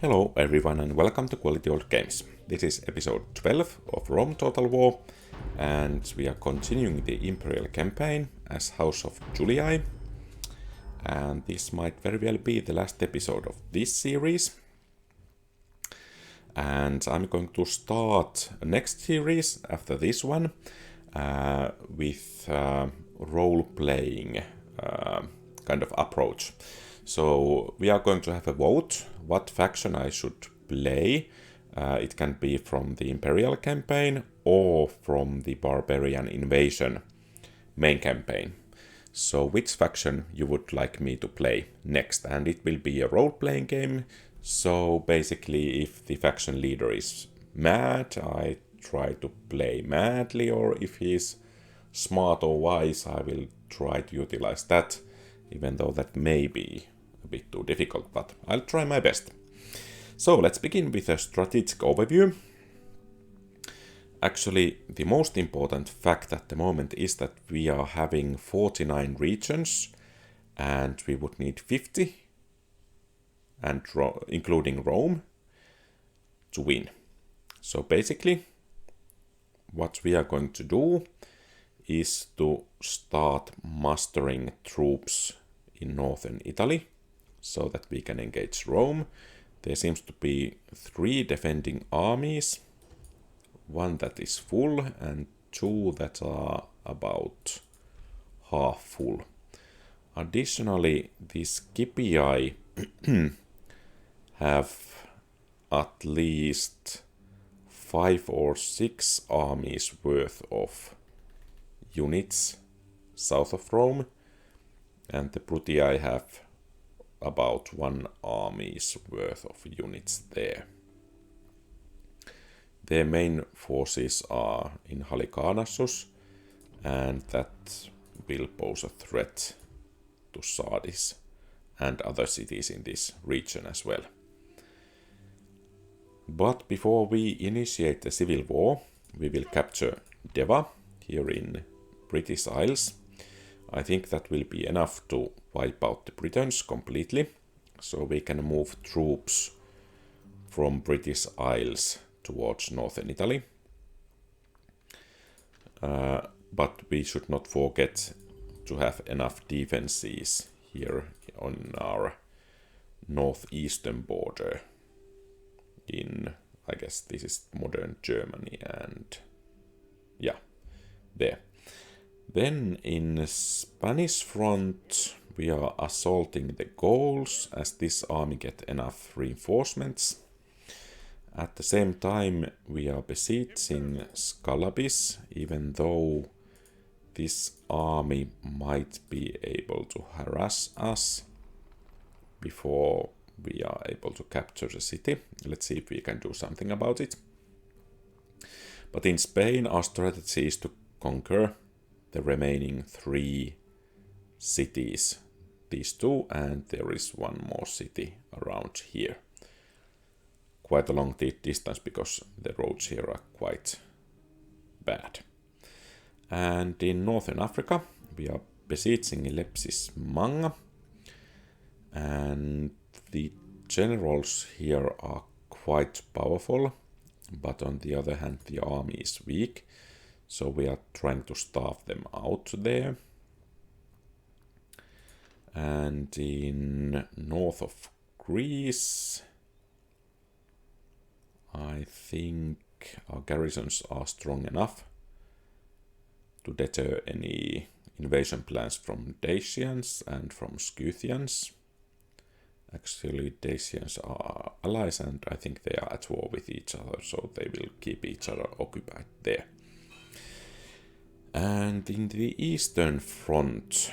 Hello everyone and welcome to Quality Old Games. This is episode 12 of Rome Total War and we are continuing the Imperial campaign as House of Julii. And this might very well be the last episode of this series. And I'm going to start a next series after this one with role-playing kind of approach. So we are going to have a vote what faction I should play. It can be from the Imperial campaign or from the Barbarian Invasion main campaign. So which faction you would like me to play next, and it will be a role-playing game. So basically if the faction leader is mad, I try to play madly, or if he's smart or wise, I will try to utilize that, even though that may be a bit too difficult, but I'll try my best. So let's begin with a strategic overview. Actually, the most important fact at the moment is that we are having 49 regions and we would need 50, and including Rome, to win. So basically, what we are going to do is to start mustering troops in northern Italy so that we can engage Rome. There seems to be 3 defending armies, 1 that is full and 2 that are about half full. Additionally, the Scipii have at least 5 or 6 armies worth of units south of Rome, and the Brutii have about 1 army's worth of units there. Their main forces are in Halicarnassus, and that will pose a threat to Sardis and other cities in this region as well. But before we initiate the civil war, we will capture Deva here in British Isles. I think that will be enough to wipe out the Britons completely, so we can move troops from British Isles towards northern Italy. But we should not forget to have enough defenses here on our northeastern border in, I guess this is modern Germany, and yeah, there. Then in Spanish front we are assaulting the Gauls, as this army get enough reinforcements. At the same time we are besieging Scalabis, even though this army might be able to harass us before we are able to capture the city. Let's see if we can do something about it. But in Spain our strategy is to conquer the remaining 3 cities, these 2, and there is 1 more city around here. Quite a long distance because the roads here are quite bad. And in northern Africa we are besieging Lepsis Manga, and the generals here are quite powerful, but on the other hand the army is weak. So we are trying to starve them out there. And in north of Greece, I think our garrisons are strong enough to deter any invasion plans from Dacians and from Scythians. Actually, Dacians are allies and I think they are at war with each other, so they will keep each other occupied there. And in the eastern front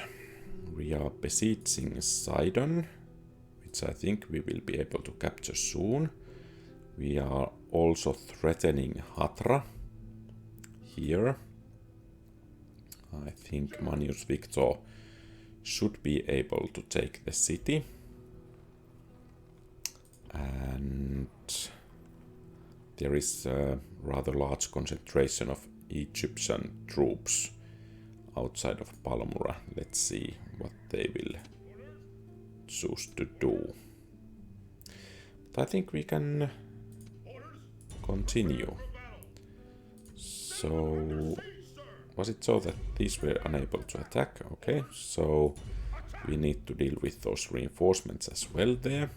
we are besieging Sidon, which I think we will be able to capture soon. We are also threatening Hatra here. I think Manius Victor should be able to take the city. And there is a rather large concentration of Egyptian troops outside of Palmyra. Let's see what they will choose to do. But I think we can continue. So, was it so that these were unable to attack? Okay, so we need to deal with those reinforcements as well there.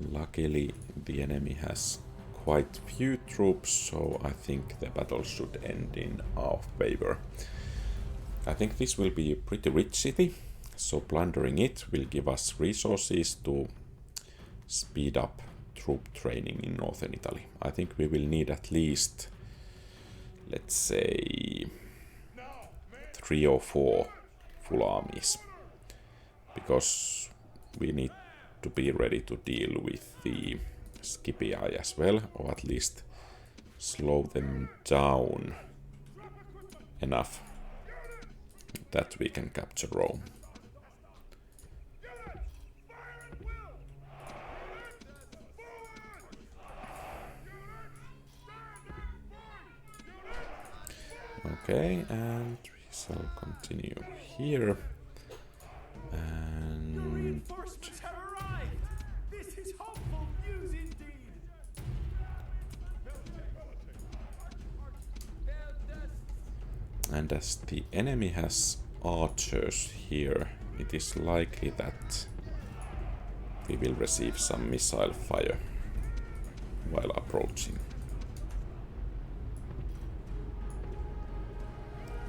Luckily, the enemy has quite few troops, so I think the battle should end in our favor. I think this will be a pretty rich city, so plundering it will give us resources to speed up troop training in northern Italy. I think we will need at least, let's say, 3 or 4 full armies, because we need to be ready to deal with the Scipii as well, or at least slow them down enough that we can capture Rome. Okay, and we shall continue here. And reinforcements have arrived. This is hopeful news indeed. And as the enemy has archers here, it is likely that we will receive some missile fire while approaching.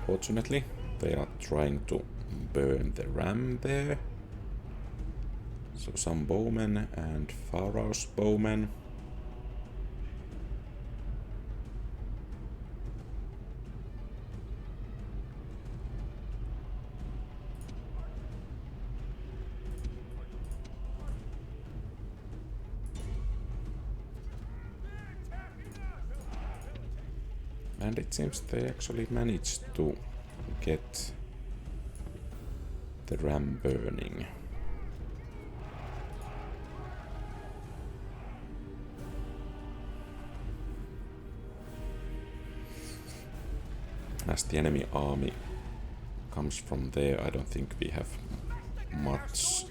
Fortunately, they are trying to burn the ram there. So some bowmen and Pharaoh's bowmen. And it seems they actually managed to get the ram burning. As the enemy army comes from there, I don't think we have much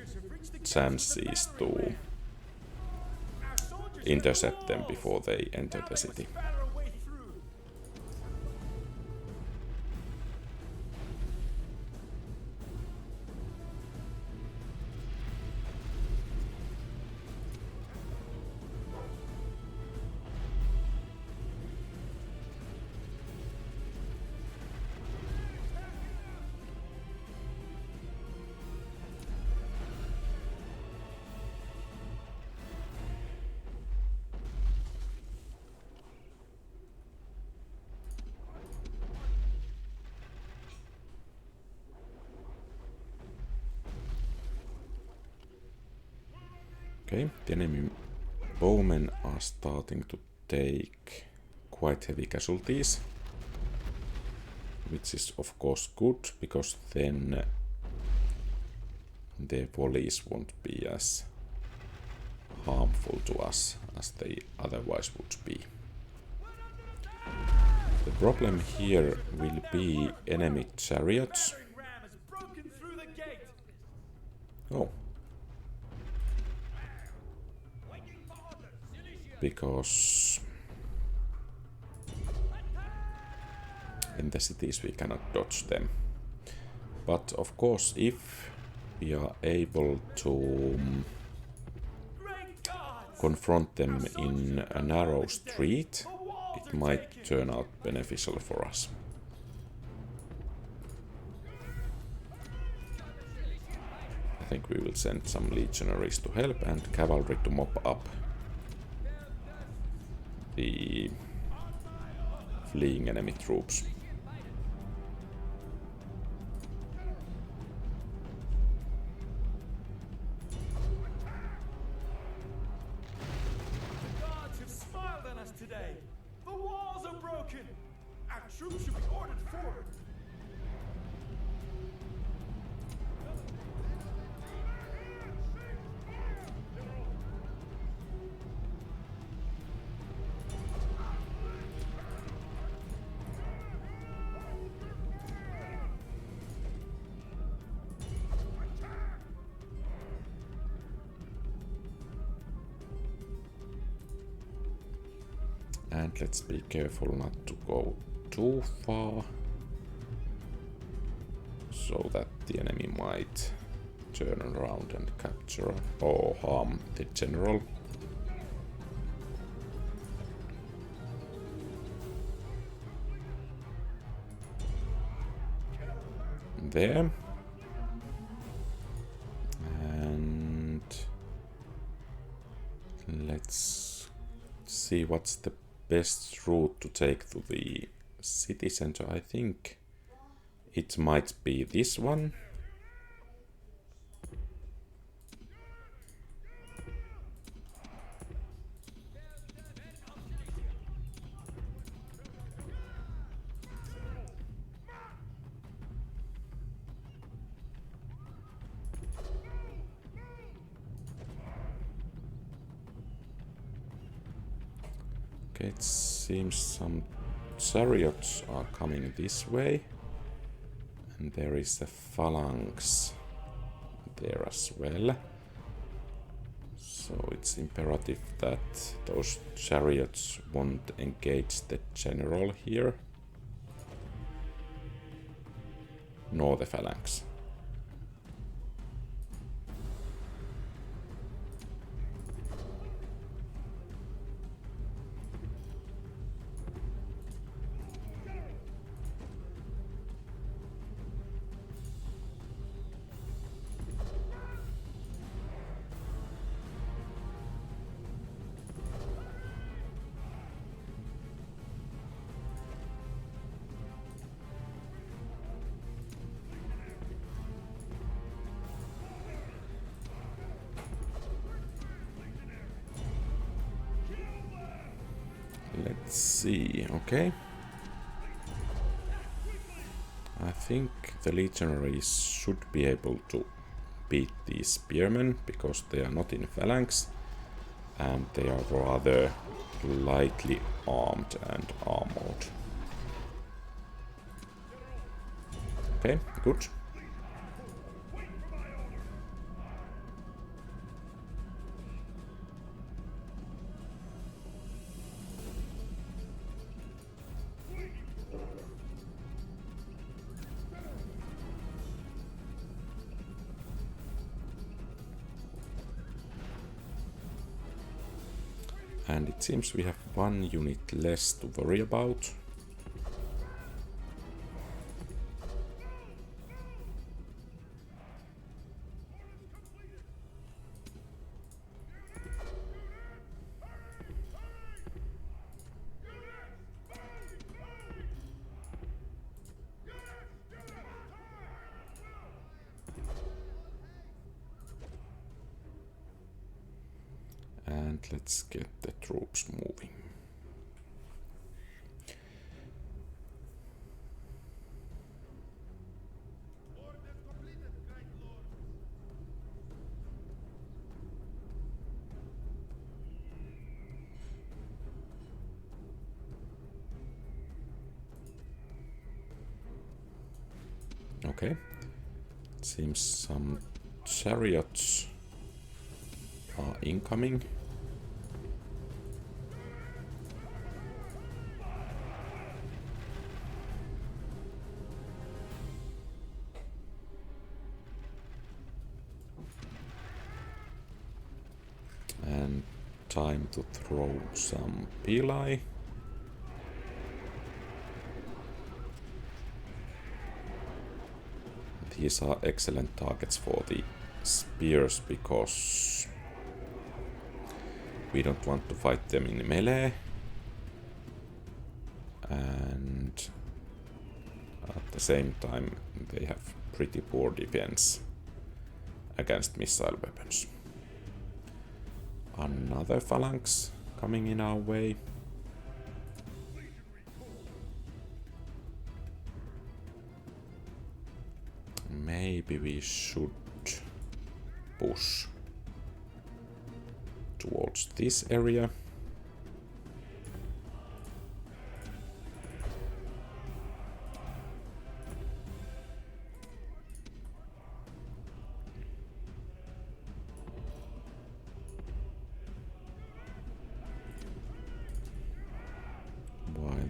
chances to intercept them before they enter the city. Okay, the enemy bowmen are starting to take quite heavy casualties, which is of course good, because then their volleys won't be as harmful to us as they otherwise would be. The problem here will be enemy chariots. Oh. Because in the cities we cannot dodge them. But of course, if we are able to confront them in a narrow street, it might turn out beneficial for us. I think we will send some legionaries to help and cavalry to mop up the fleeing enemy troops. The gods have smiled on us today. The walls are broken. Our troops should be ordered forward. And let's be careful not to go too far, so that the enemy might turn around and capture or harm the general. There. And let's see what's the best route to take to the city center. I think it might be this one. Okay, it seems some chariots are coming this way. And there is a phalanx there as well. So it's imperative that those chariots won't engage the general here. Nor the phalanx. Let's see, okay. I think the legionaries should be able to beat these spearmen because they are not in phalanx and they are rather lightly armed and armored. Okay, good. And it seems we have one unit less to worry about. And let's get the troops moving. Okay, it seems some chariots are incoming. And time to throw some pili. These are excellent targets for the spears because we don't want to fight them in melee. And at the same time they have pretty poor defense against missile weapons. Another phalanx coming in our way. Maybe we should push towards this area.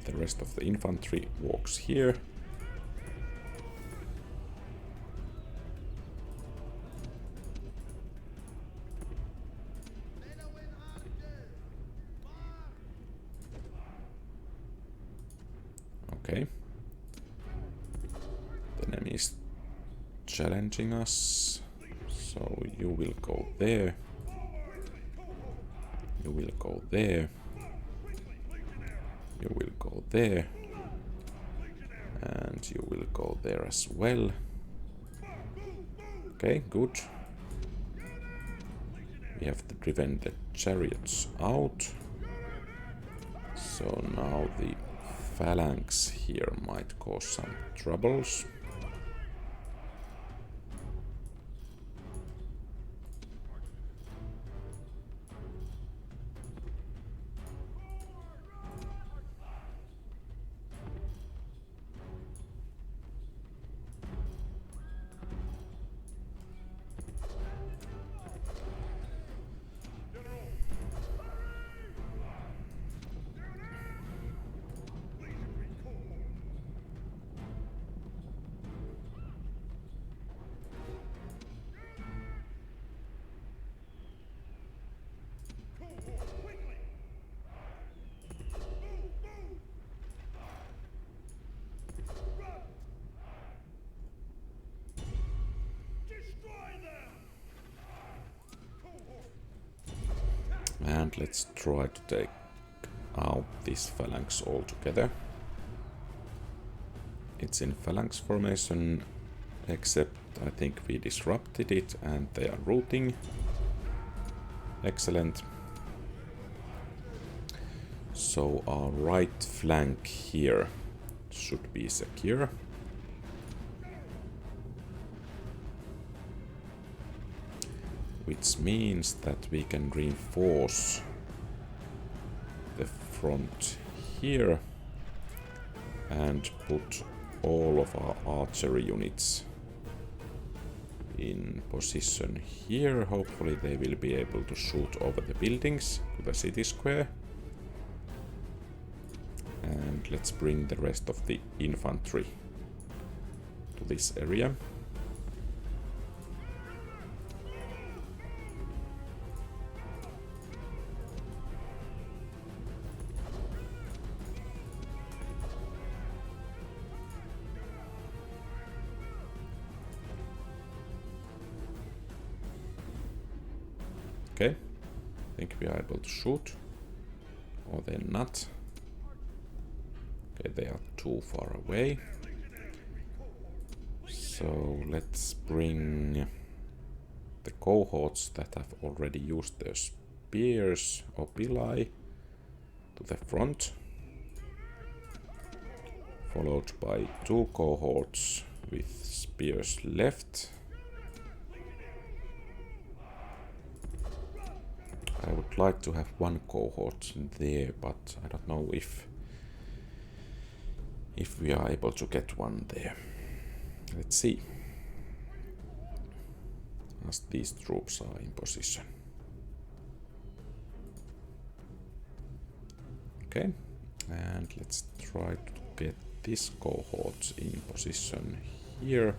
the rest of the infantry walks here. Okay. The enemy is challenging us. So you will go there. You will go there. You will go there. And you will go there as well. Okay, good. We have to prevent the chariots out. So now the phalanx here might cause some troubles. And let's try to take out this phalanx altogether. It's in phalanx formation, except I think we disrupted it and they are routing. Excellent. So our right flank here should be secure. Which means that we can reinforce the front here and put all of our archery units in position here. Hopefully they will be able to shoot over the buildings to the city square. And let's bring the rest of the infantry to this area. Okay, I think we are able to shoot, or they're not. Okay, they are too far away. So let's bring the cohorts that have already used their spears or pili to the front, followed by two cohorts with spears left. I would like to have one cohort there, but I don't know if we are able to get one there. Let's see. As these troops are in position. Okay, and let's try to get this cohort in position here.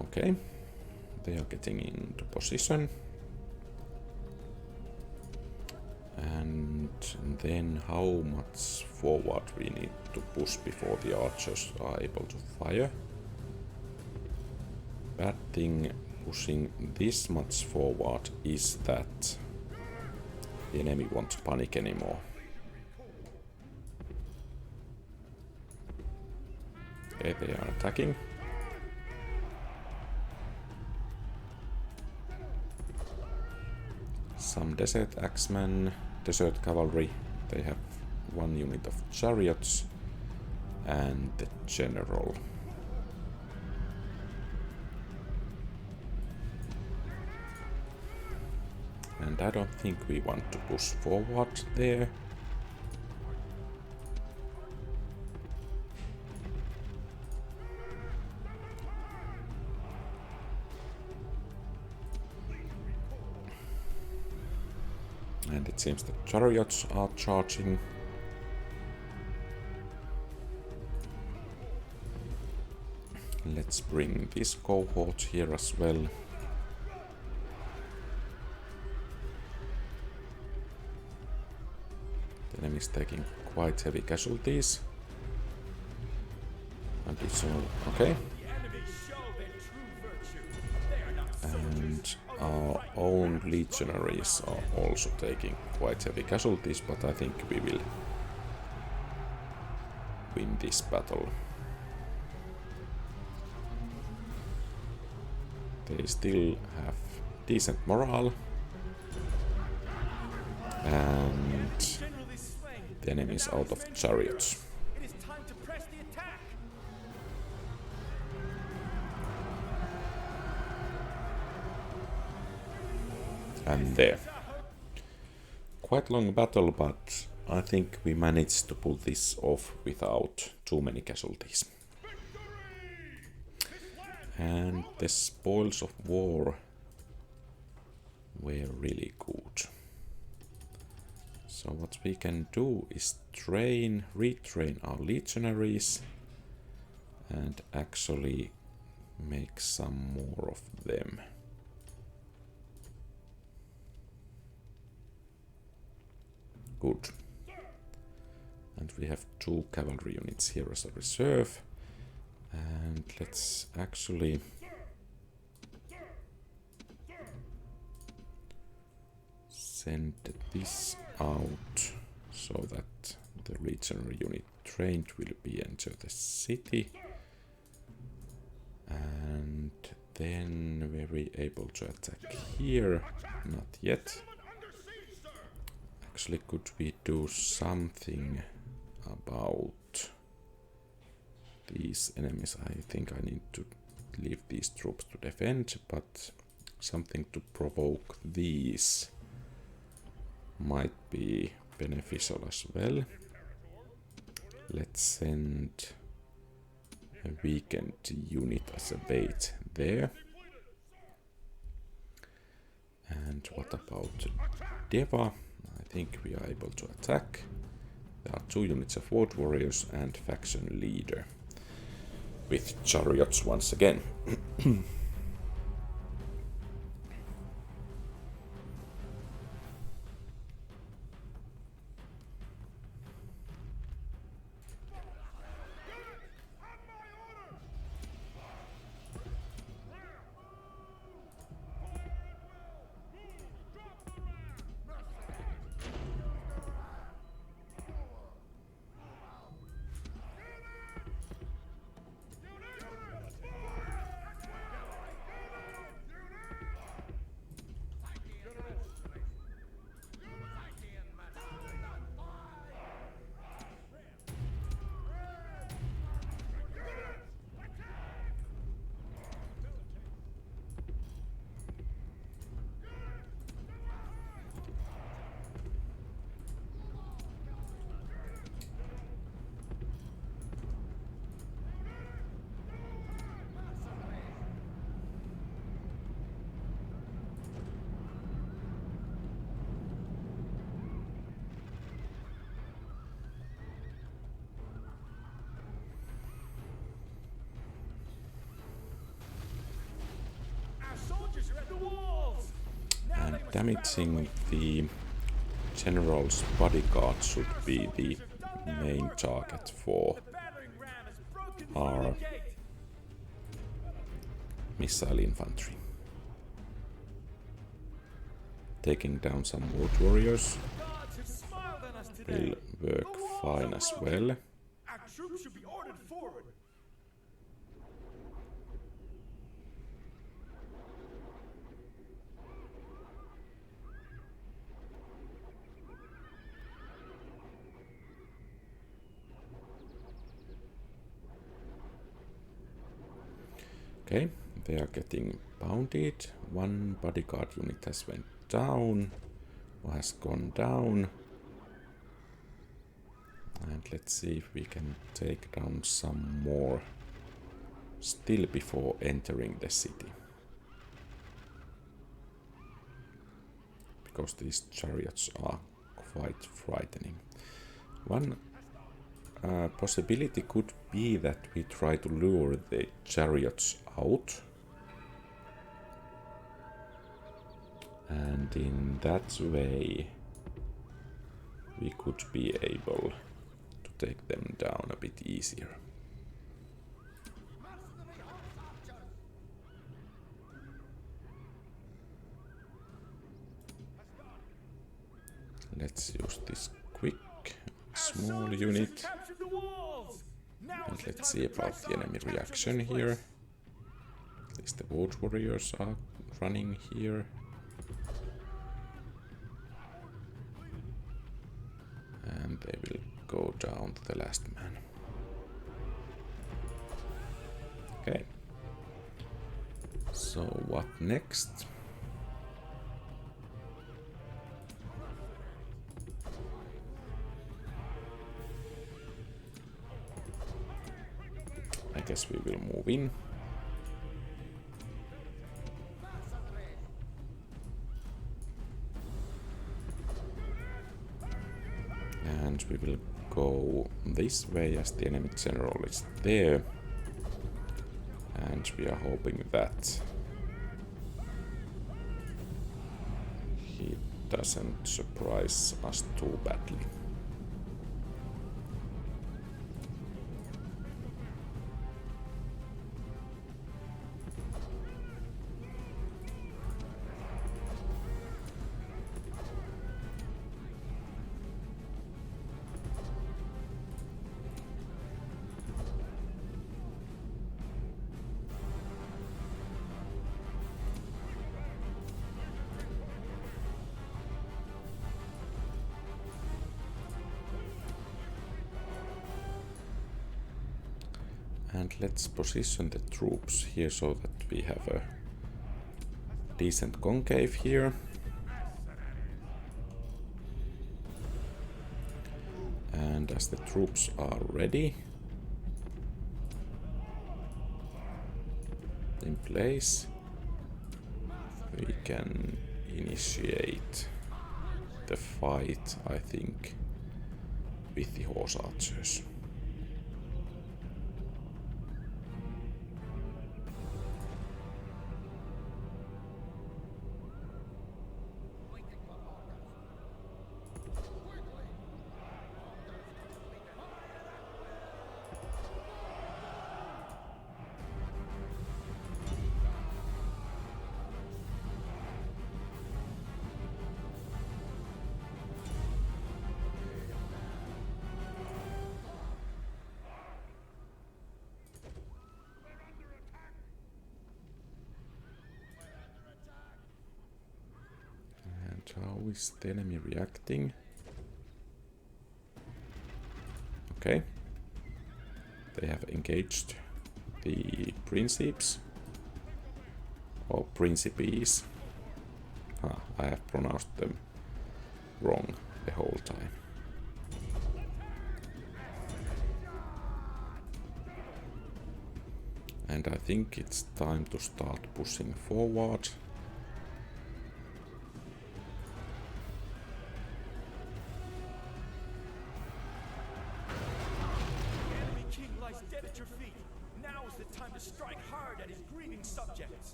Okay, they are getting into position. And then how much forward we need to push before the archers are able to fire. Bad thing pushing this much forward is that the enemy won't panic anymore. Okay, they are attacking. some desert axemen, desert cavalry. They have 1 unit of chariots and the general. And I don't think we want to push forward there. And it seems that chariots are charging. Let's bring this cohort here as well. The enemy is taking quite heavy casualties. Additional, okay. And our own legionaries are also taking quite heavy casualties, but I think we will win this battle. They still have decent morale, and the enemy is out of chariots. And there. Quite long battle, but I think we managed to pull this off without too many casualties. And the spoils of war were really good. So what we can do is retrain our legionaries and actually make some more of them. Good. And we have 2 cavalry units here as a reserve. And let's actually send this out so that the legionary unit trained will be enter the city. And then were we able to attack here? Not yet. Actually, could we do something about these enemies? I think I need to leave these troops to defend, but something to provoke these might be beneficial as well. Let's send a weakened unit as a bait there. And what about Deva? I think we are able to attack. There are 2 units of wood warriors and faction leader with chariots once again. And damaging the general's bodyguard should be the main target for our missile infantry. Taking down some wood warriors will work fine as well. Our troops should be ordered forward. Okay, they are getting bounded. One bodyguard unit has went down, or has gone down. And let's see if we can take down some more still before entering the city. Because these chariots are quite frightening. One possibility could be that we try to lure the chariots out. And in that way we could be able to take them down a bit easier. Let's use this quick small unit. And let's see about the enemy reaction here. At least the Wood Warriors are running here. And they will go down to the last man. Okay. So what next? I guess we will move in. And we will go this way as the enemy general is there. And we are hoping that he doesn't surprise us too badly. And let's position the troops here so that we have a decent concave here. And as the troops are ready in place, we can initiate the fight, I think, with the horse archers. How is the enemy reacting? Okay. They have engaged the Principes. Or Principes. I have pronounced them wrong the whole time. And I think it's time to start pushing forward.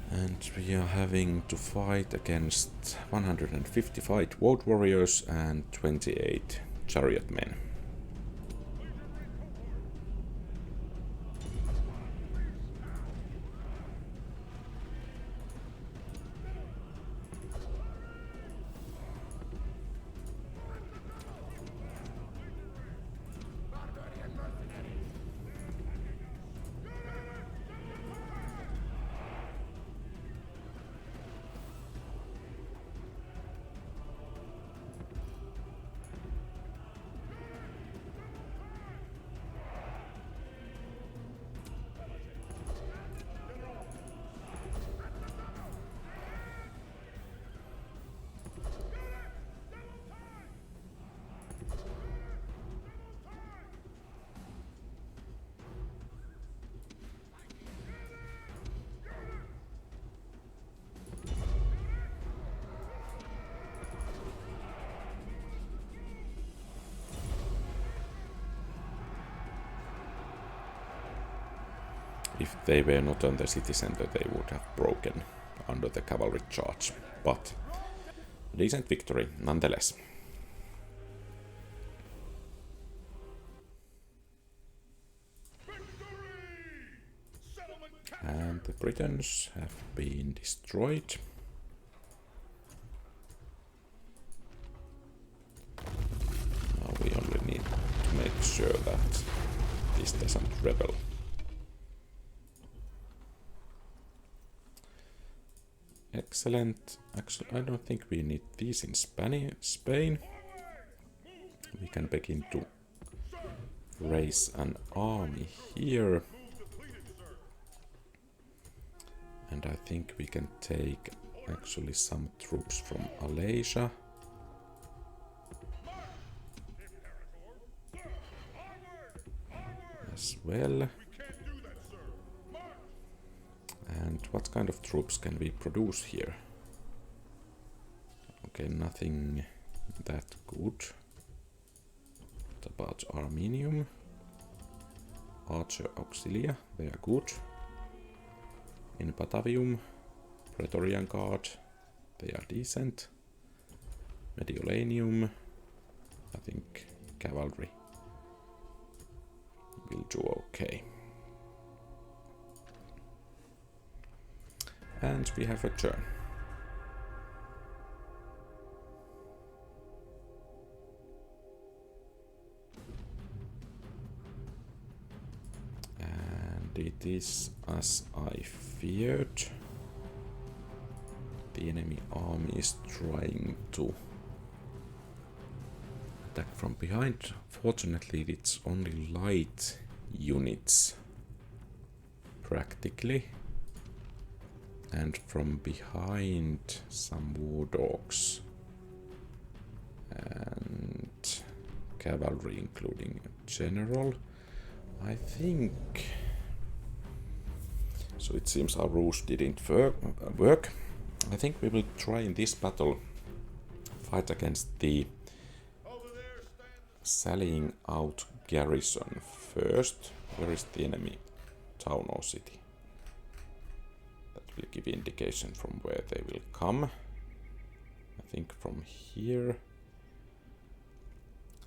And we are having to fight against 155 Woad Warriors and 28 Chariot Men. If they were not on the city center, they would have broken under the cavalry charge. But decent victory nonetheless. And the Britons have been destroyed. Now we only need to make sure that this doesn't rebel. Excellent. Actually, I don't think we need these in Spain. We can begin to raise an army here. And I think we can take actually some troops from Alasia. As well. And what kind of troops can we produce here? Okay, nothing that good. What about Armenium? Archer Auxilia, they are good. In Batavium, Praetorian Guard, they are decent. Mediolanium, I think cavalry will do okay. And we have a turn. And it is as I feared. The enemy army is trying to attack from behind. Fortunately, it's only light units practically. And from behind some war dogs and cavalry, including a general. I think so. It seems our ruse didn't work. I think we will try in this battle fight against the sallying out garrison first. Where is the enemy town or city? Will give indication from where they will come. I think from here.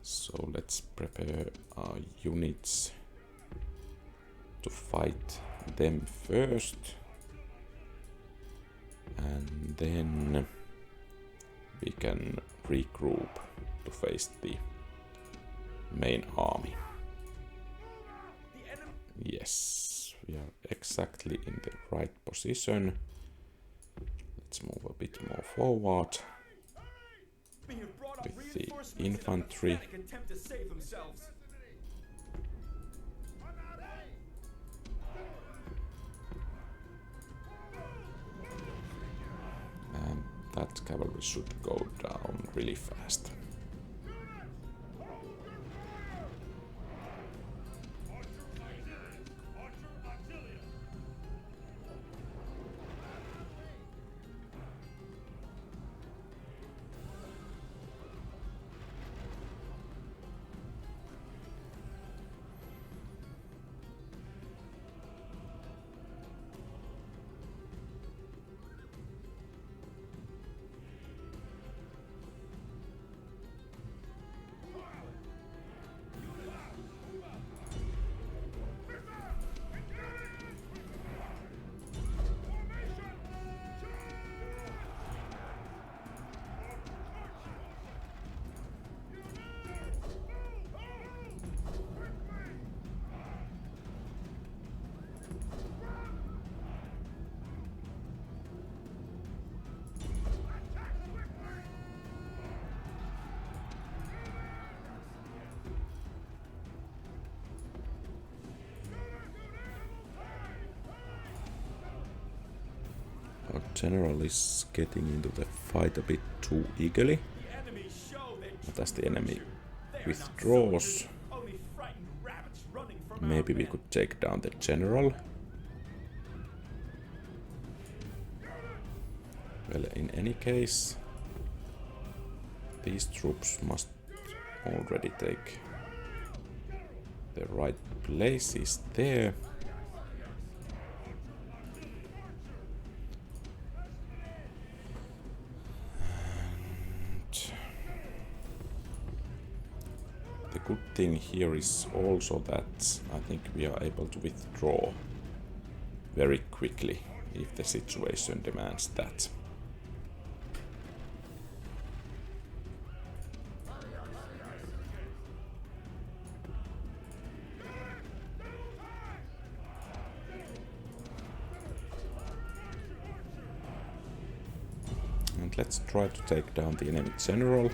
So let's prepare our units to fight them first. And then we can regroup to face the main army. Yes. We are exactly in the right position. Let's move a bit more forward with the infantry. And that cavalry should go down really fast. Our general is getting into the fight a bit too eagerly. But as the enemy withdraws, maybe we could take down the general. Well, in any case, these troops must already take the right places there. The good thing here is also that I think we are able to withdraw very quickly if the situation demands that. And let's try to take down the enemy general.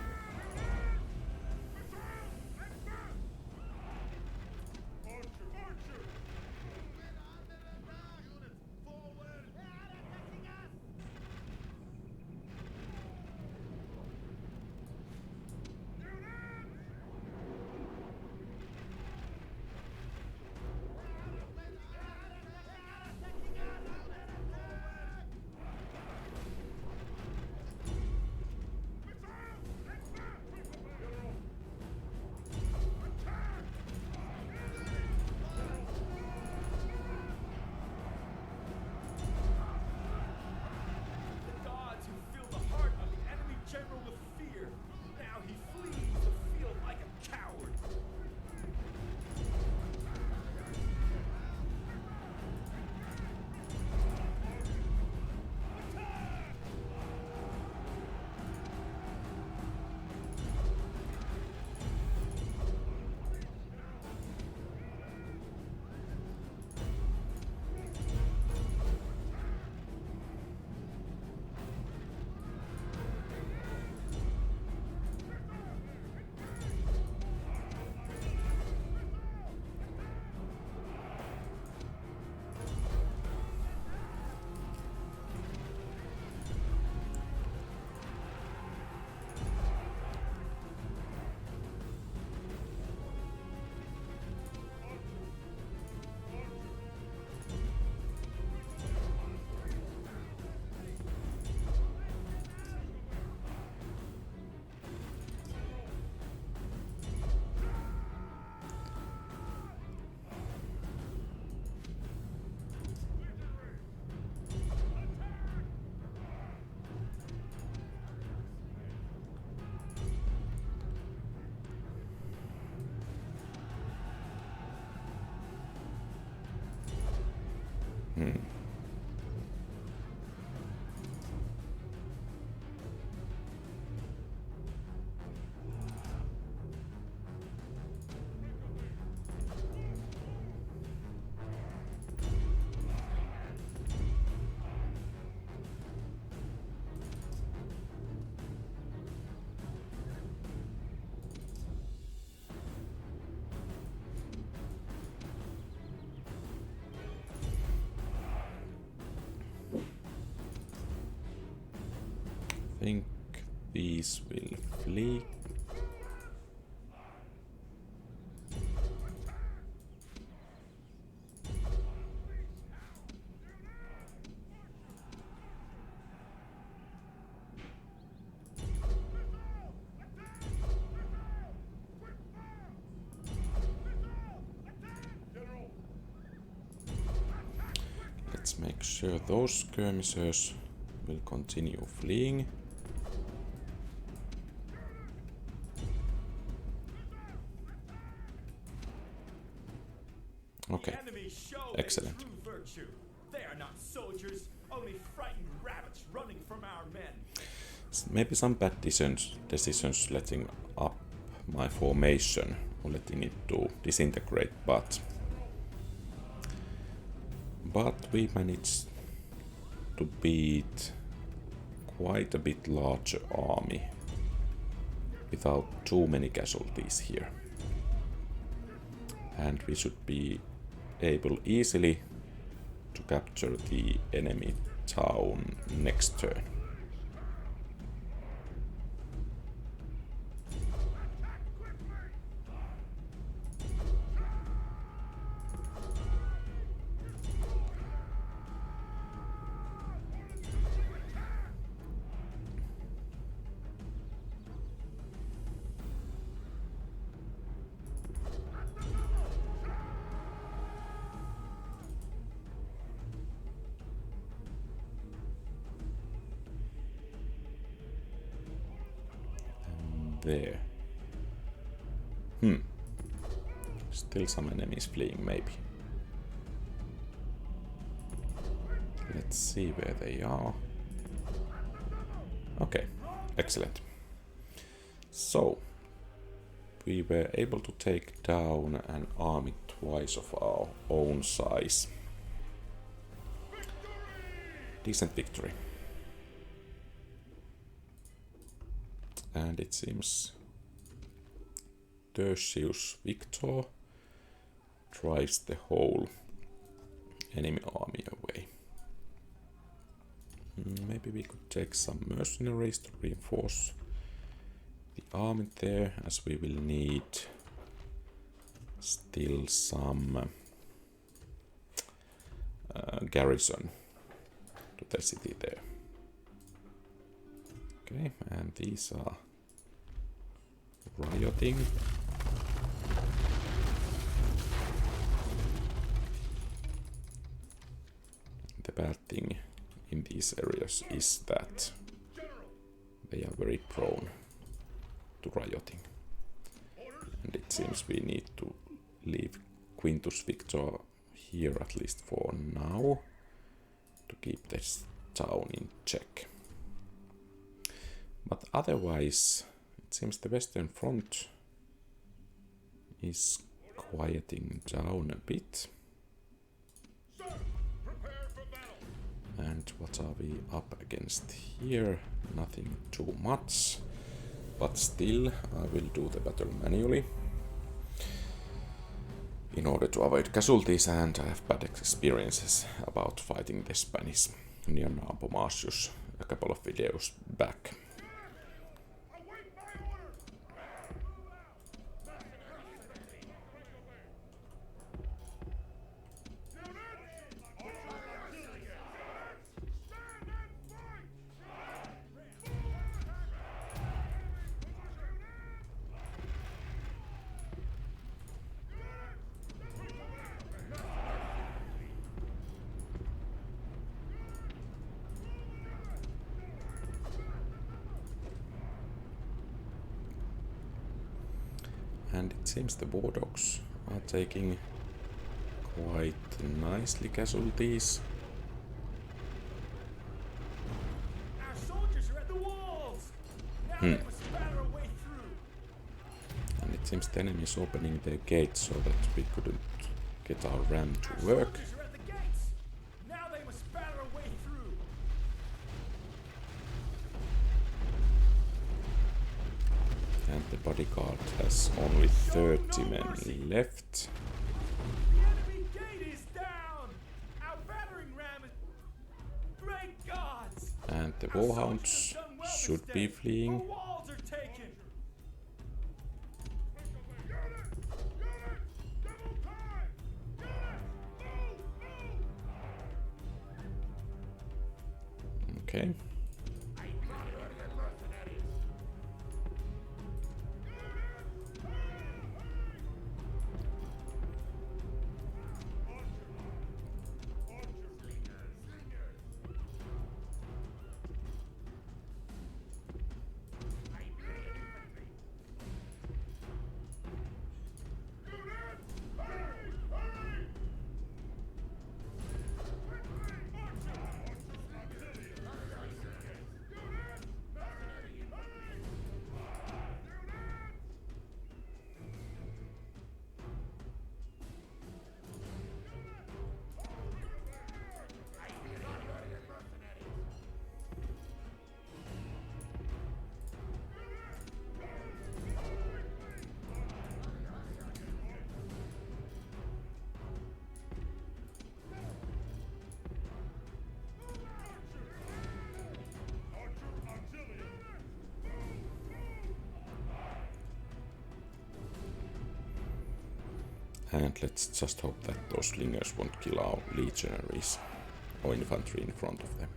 I think these will flee. Let's make sure those skirmishers will continue fleeing. Okay, excellent. They are not soldiers, only frightened rabbits running from our men. Maybe some bad decisions letting up my formation or letting it to disintegrate, but we managed to beat quite a bit larger army without too many casualties here. And we should be able easily to capture the enemy town next turn. There. Still some enemies fleeing, maybe. Let's see where they are. Okay, excellent. So, we were able to take down an army twice of our own size. Decent victory. And it seems Tertius Victor drives the whole enemy army away. Maybe we could take some mercenaries to reinforce the army there, as we will need still some garrison to the city there. Okay, and these are rioting. The bad thing in these areas is that they are very prone to rioting. And it seems we need to leave Quintus Victor here at least for now to keep this town in check. But otherwise, it seems the Western Front is quieting down a bit. And what are we up against here? Nothing too much. But still, I will do the battle manually in order to avoid casualties, and I have bad experiences about fighting the Spanish near Nampomasius a couple of videos back. And it seems the war dogs are taking quite nicely casualties. Our soldiers are at the walls. Now they must batter a way through. And it seems the enemy is opening their gates so that we couldn't get our ram to work. Soldiers are at the gates. Now they must batter a way through. And the bodyguard has only 30 men left. The enemy gate is down. Our battering ram is... Great gods! And the Our warhounds soldiers have done well this should be day. fleeing. The walls are taken. Okay. And let's just hope that those slingers won't kill our legionaries or infantry in front of them.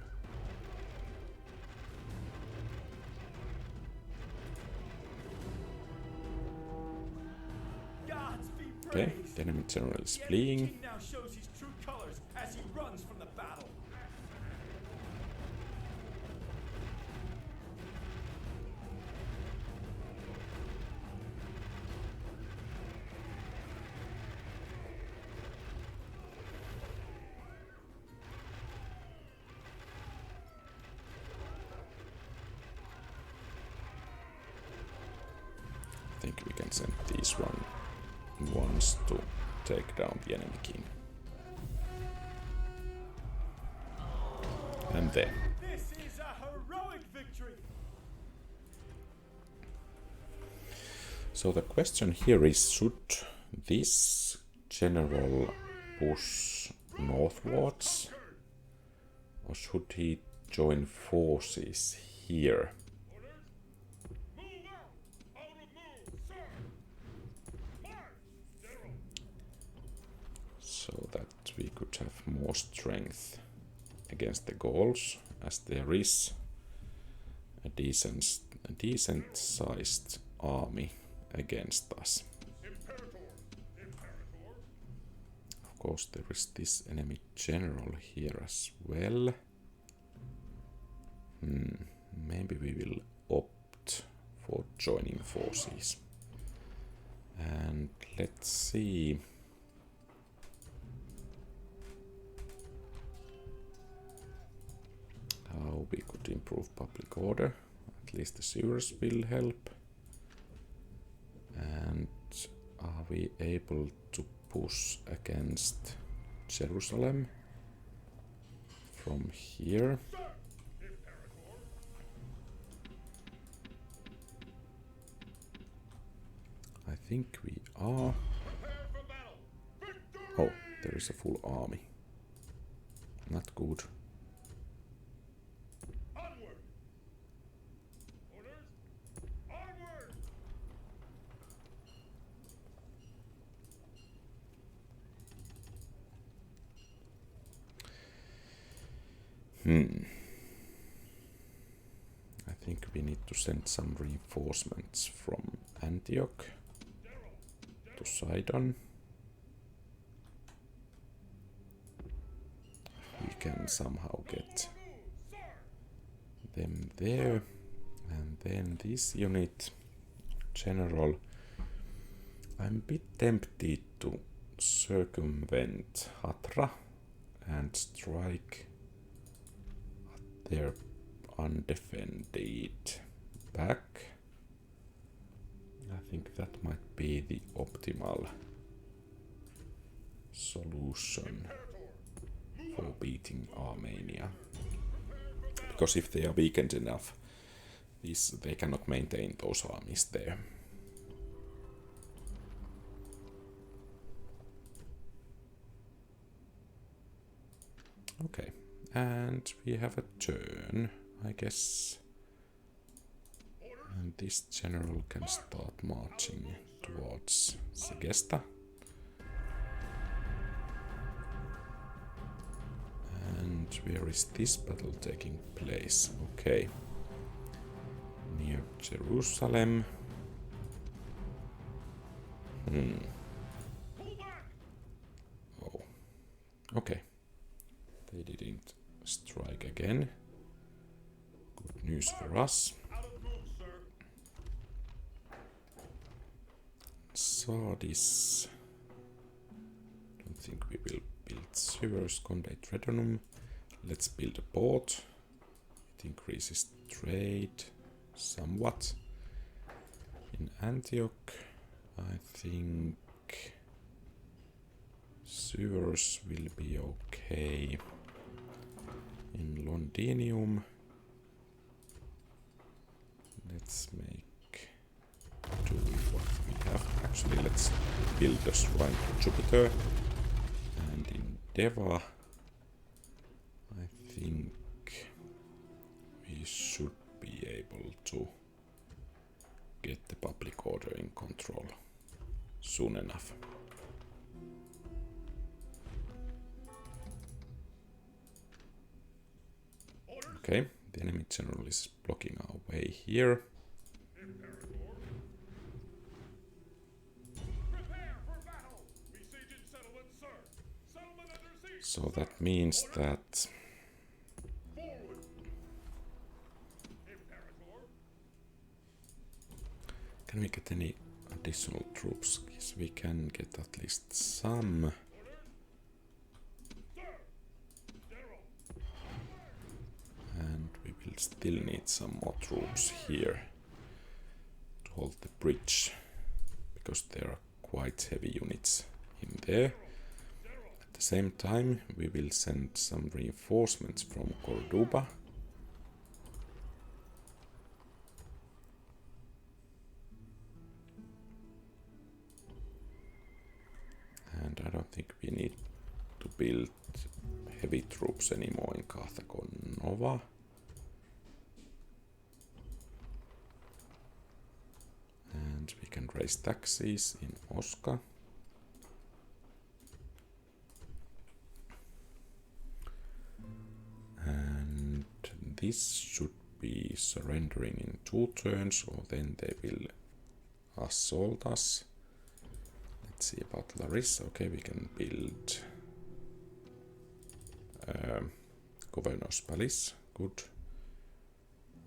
Gods be Okay, praised. the enemy general is The enemy fleeing. king now shows his true colors as he runs from the battle. think we can send these ones to take down the enemy king. And then. This is a heroic victory. So the question here is, should this general push northwards, or should he join forces here? So that we could have more strength against the Gauls, as there is a decent sized army against us. Of course, there is this enemy general here as well. Maybe we will opt for joining forces. And let's see. How we could improve public order. At least the sewers will help. And are we able to push against Jerusalem from here? I think we are. Oh, there is a full army. Not good. I think we need to send some reinforcements from Antioch to Sidon. We can somehow get them there. And then this unit, general, I'm a bit tempted to circumvent Hatra and strike their undefended back. I think that might be the optimal solution for beating Armenia. Because if they are weakened enough, they cannot maintain those armies there. Okay. And we have a turn, I guess. And this general can start marching towards Segesta. And where is this battle taking place? Okay. Near Jerusalem. Oh. Okay. They didn't strike again. Good news for us. Sardis. Don't think we will build sewers. Conde Tredonum. Let's build a port. It increases trade somewhat. In Antioch, I think sewers will be okay. In Londinium, let's make do with what we have. Actually, let's build a shrine to Jupiter. And in Deva, I think we should be able to get the public order in control soon enough. Okay, the enemy general is blocking our way here. So that means that can we get any additional troops? Yes, we can get at least some. And we will still need some more troops here to hold the bridge because there are quite heavy units in there. At the same time, we will send some reinforcements from Cordoba. And I don't think we need to build heavy troops anymore in Carthago Nova. And we can raise taxes in Osca. And this should be surrendering in 2 turns, or then they will assault us. Let's see about Larissa. Okay, we can build Governor's Palace. Good.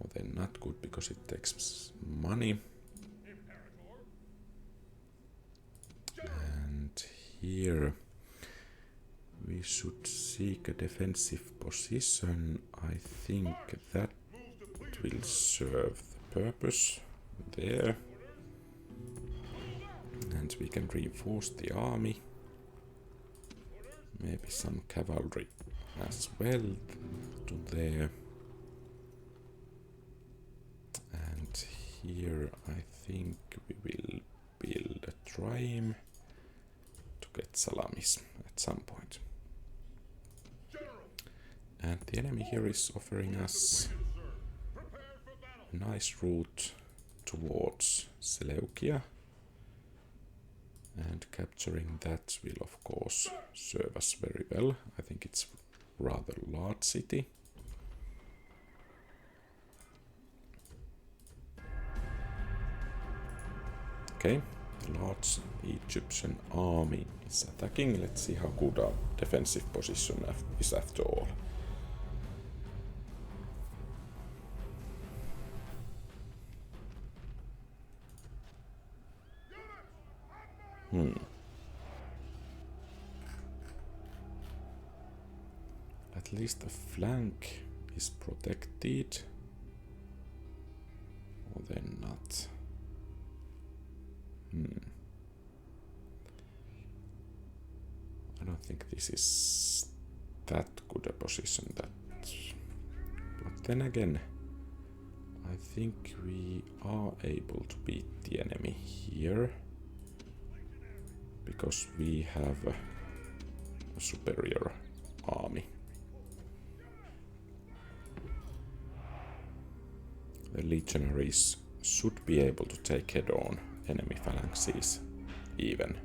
Or then not good because it takes money. And here we should seek a defensive position. I think that will serve the purpose there. And we can reinforce the army. Maybe some cavalry as well to there. And here I think we will build a triumph to get salamis at some point. And the enemy here is offering us a nice route towards Seleucia. And capturing that will of course serve us very well. I think it's rather large city. Okay, the large Egyptian army is attacking. Let's see how good our defensive position is after all. At least the flank is protected. Or then not. I don't think this is that good a position that... But then again, I think we are able to beat the enemy here. Because we have a superior army. The legionaries should be able to take head on enemy phalanxes even.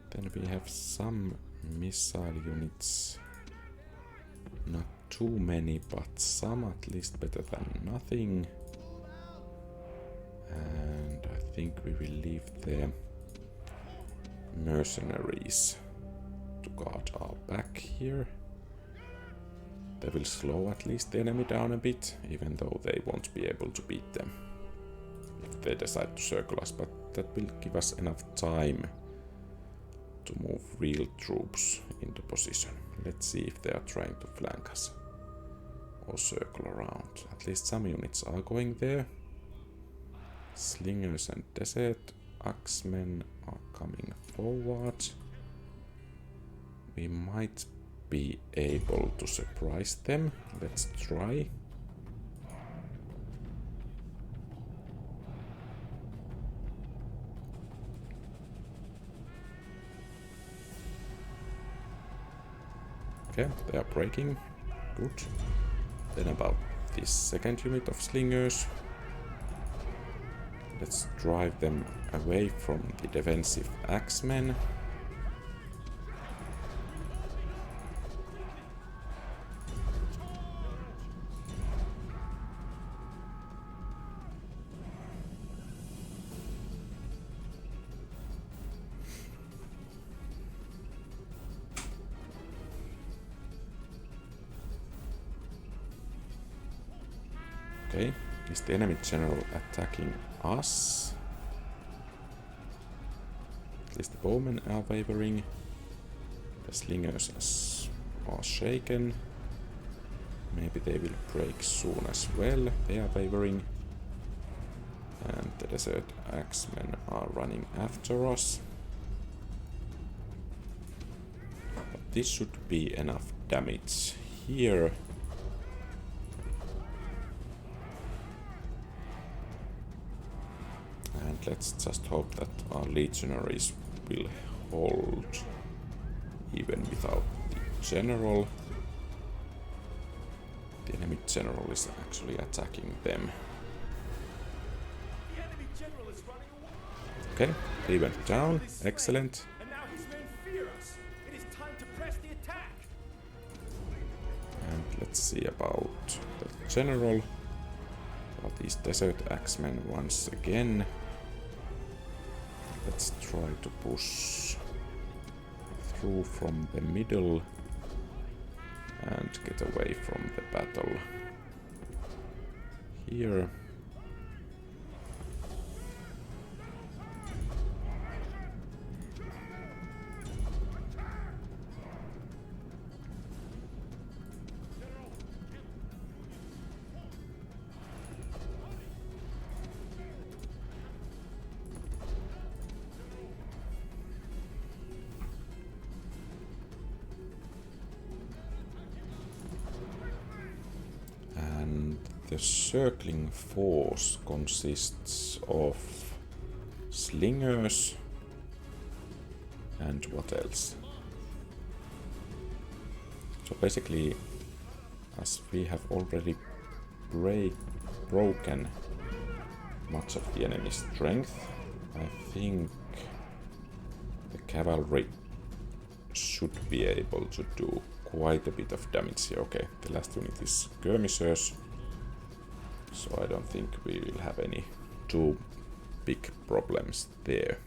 Then we have some missile units. Not too many, but some at least better than nothing. And I think we will leave the mercenaries to guard our back here. They will slow at least the enemy down a bit, even though they won't be able to beat them if they decide to circle us, but that will give us enough time to move real troops into position. Let's see if they are trying to flank us or circle around. At least some units are going there. Slingers and desert axemen are coming forward. We might be able to surprise them. Let's try. Okay, they are breaking. Good. Then about this second unit of slingers. Let's drive them away from the defensive axemen. Okay, is the enemy general attacking us? At least the bowmen are wavering. The slingers are shaken. Maybe they will break soon as well. They are wavering. And the Desert Axemen are running after us. But this should be enough damage here. And let's just hope that our legionaries will hold even without the general. The enemy general is actually attacking them. The enemy general is running away. Okay, he went down. Excellent. And now his men fear us. It is time to press the attack. And let's see about the general. Well, these Desert Axemen once again. Let's try to push through from the middle and get away from the battle here. The circling force consists of slingers and what else? So basically, as we have already broken much of the enemy's strength, I think the cavalry should be able to do quite a bit of damage here. Okay, the last unit is skirmishers. So I don't think we will have any too big problems there.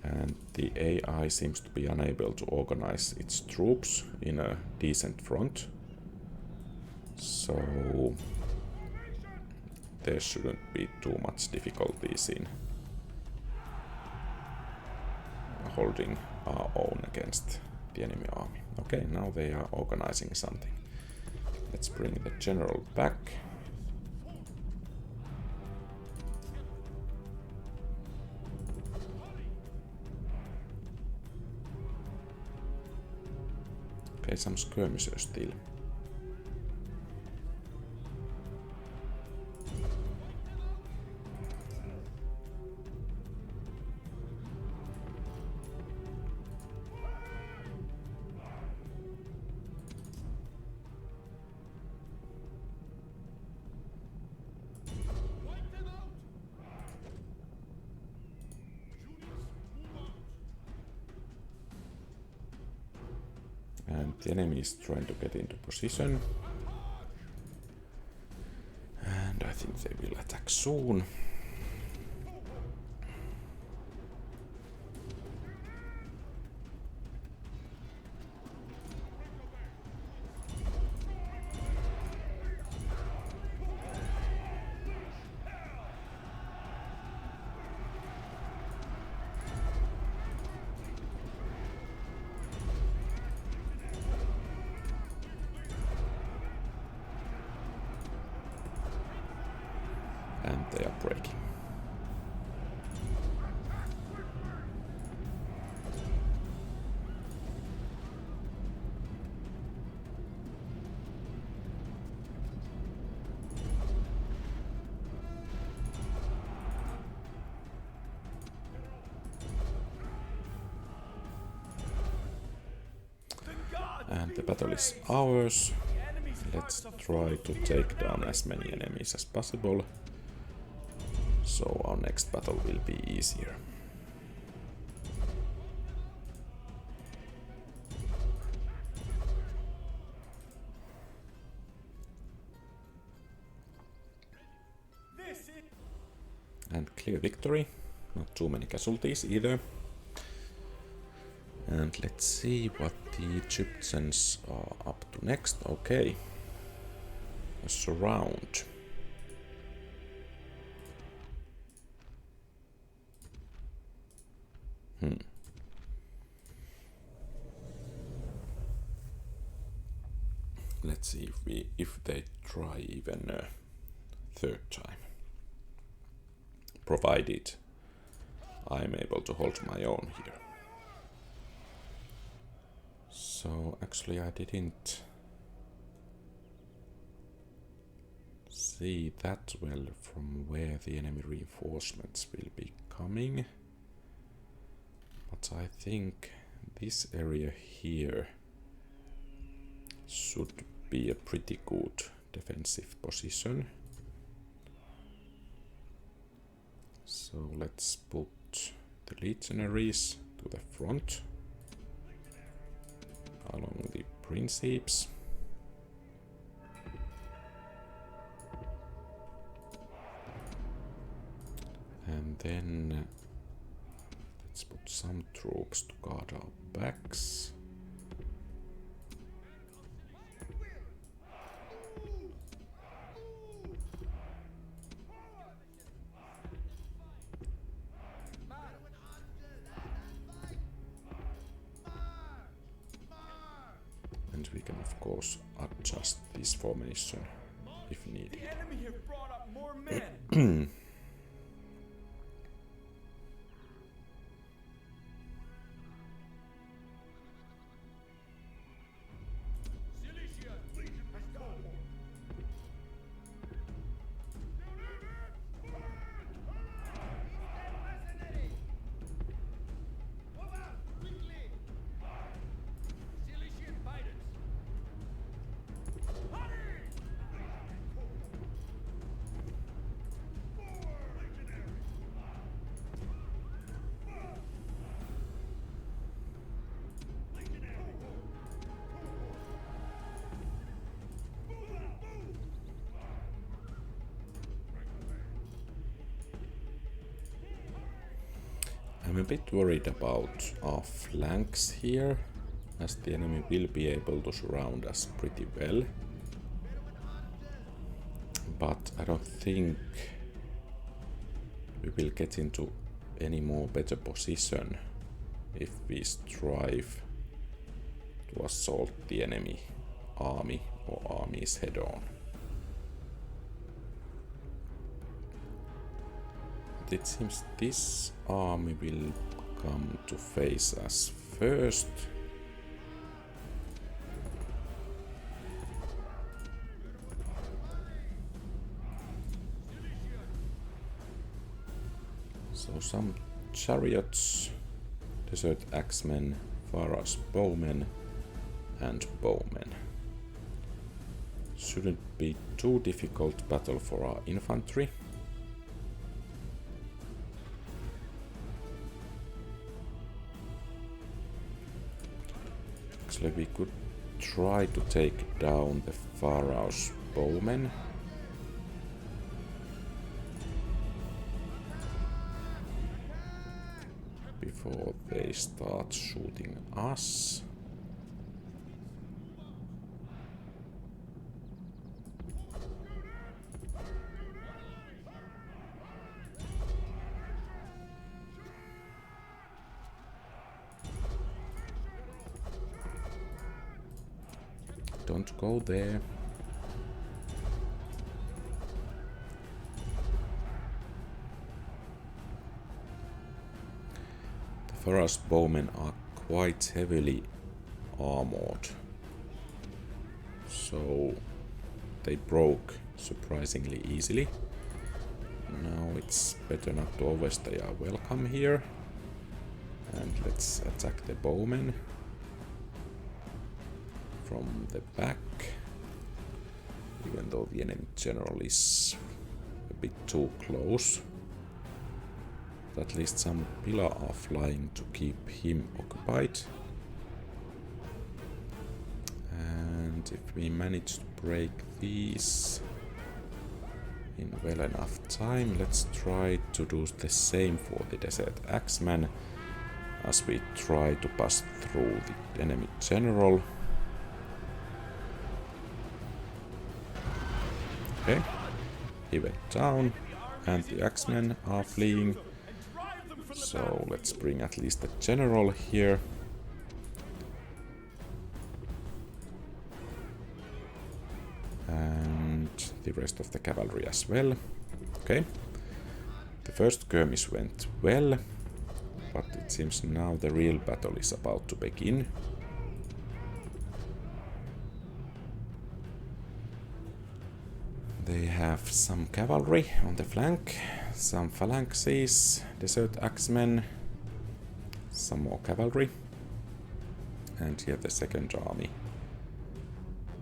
And the AI seems to be unable to organize its troops in a decent front. So there shouldn't be too much difficulties in holding our own against the enemy army. Okay, now they are organizing something. Let's bring the general back. Okay, some skirmishers still. And the enemy is trying to get into position. And I think they will attack soon. And they are breaking. And the battle is ours. Let's try to take down as many enemies as possible, so our next battle will be easier. And clear victory, not too many casualties either. And let's see what the Egyptians are up to next. Okay, a surround. Let's see if they try even a third time. Provided I'm able to hold my own here. So actually I didn't see that well from where the enemy reinforcements will be coming. But I think this area here should be a pretty good defensive position. So let's put the legionaries to the front along the princeps. And then let's put some troops to guard our backs. And we can of course adjust this formation if needed. The enemy have brought up more men. I'm a bit worried about our flanks here, as the enemy will be able to surround us pretty well. But I don't think we will get into any more better position if we strive to assault the enemy army or armies head on. It seems this army will come to face us first. So some chariots, desert axemen, Pharaoh's bowmen and bowmen. Shouldn't be too difficult battle for our infantry. Actually, we could try to take down the Pharaoh's bowmen. Before they start shooting us. Don't go there. The Pharaoh's bowmen are quite heavily armored, so they broke surprisingly easily. Now it's better not to overstay our welcome here. And let's attack the bowmen from the back, even though the enemy general is a bit too close. But at least some pillar are flying to keep him occupied. And if we manage to break these in well enough time, let's try to do the same for the desert axeman as we try to pass through the enemy general. Okay, he went down, and the axemen are fleeing. So let's bring at least the general here. and the rest of the cavalry as well. Okay. The first skirmish went well, but it seems now the real battle is about to begin. They have some cavalry on the flank, some phalanxes, desert axemen, some more cavalry, and here the second army.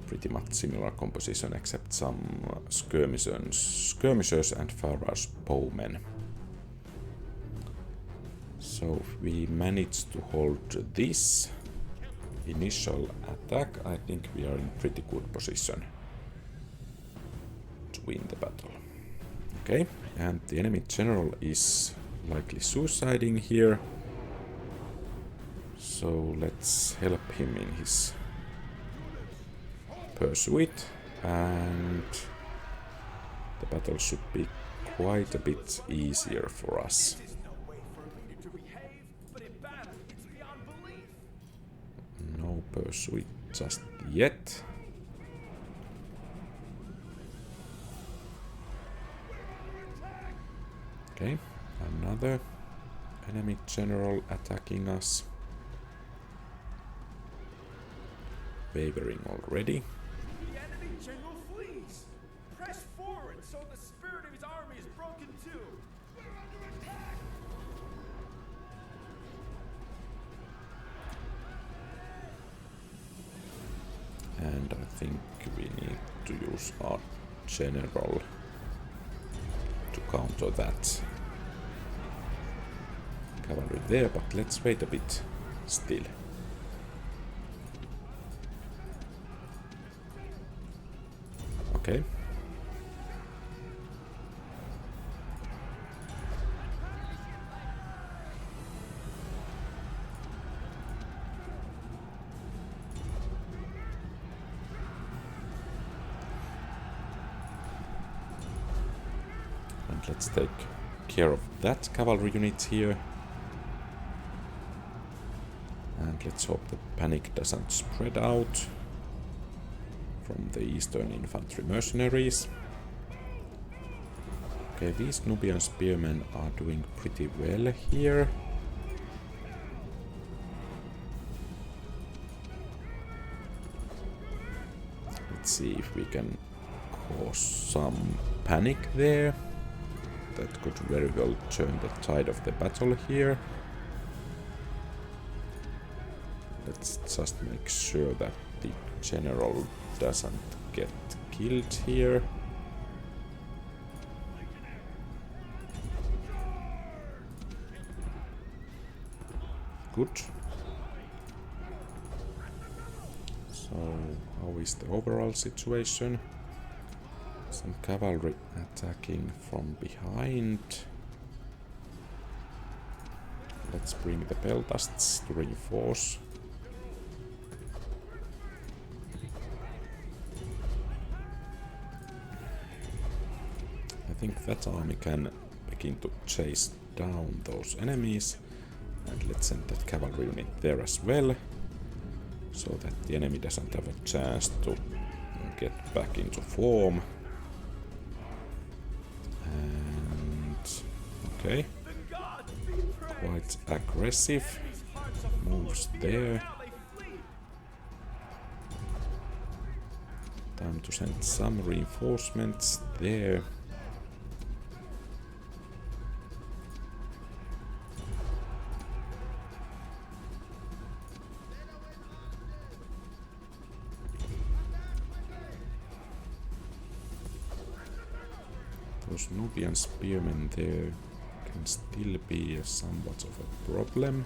Pretty much similar composition except some skirmishers and Pharaoh's bowmen. So we managed to hold this initial attack. I think we are in pretty good position to win the battle. Okay, and the enemy general is likely suiciding here. So let's help him in his pursuit, and the battle should be quite a bit easier for us. No pursuit just yet. Okay, another enemy general attacking us. Wavering already. The enemy general flees. Press forward so the spirit of his army is broken too. We're under attack. And I think we need to use our general to counter that cavalry there, but let's wait a bit still. Okay. And let's take care of that cavalry unit here. And let's hope the panic doesn't spread out from the Eastern Infantry mercenaries. Okay, these Nubian spearmen are doing pretty well here. Let's see if we can cause some panic there. That could very well turn the tide of the battle here. Let's just make sure that the general doesn't get killed here. Good. So, how is the overall situation? Some cavalry attacking from behind. Let's bring the Peltasts to reinforce. I think that army can begin to chase down those enemies. And let's send that cavalry unit there as well, so that the enemy doesn't have a chance to get back into form. And okay, quite aggressive moves there. Time to send some reinforcements there. Those Nubian spearmen there can still be somewhat of a problem.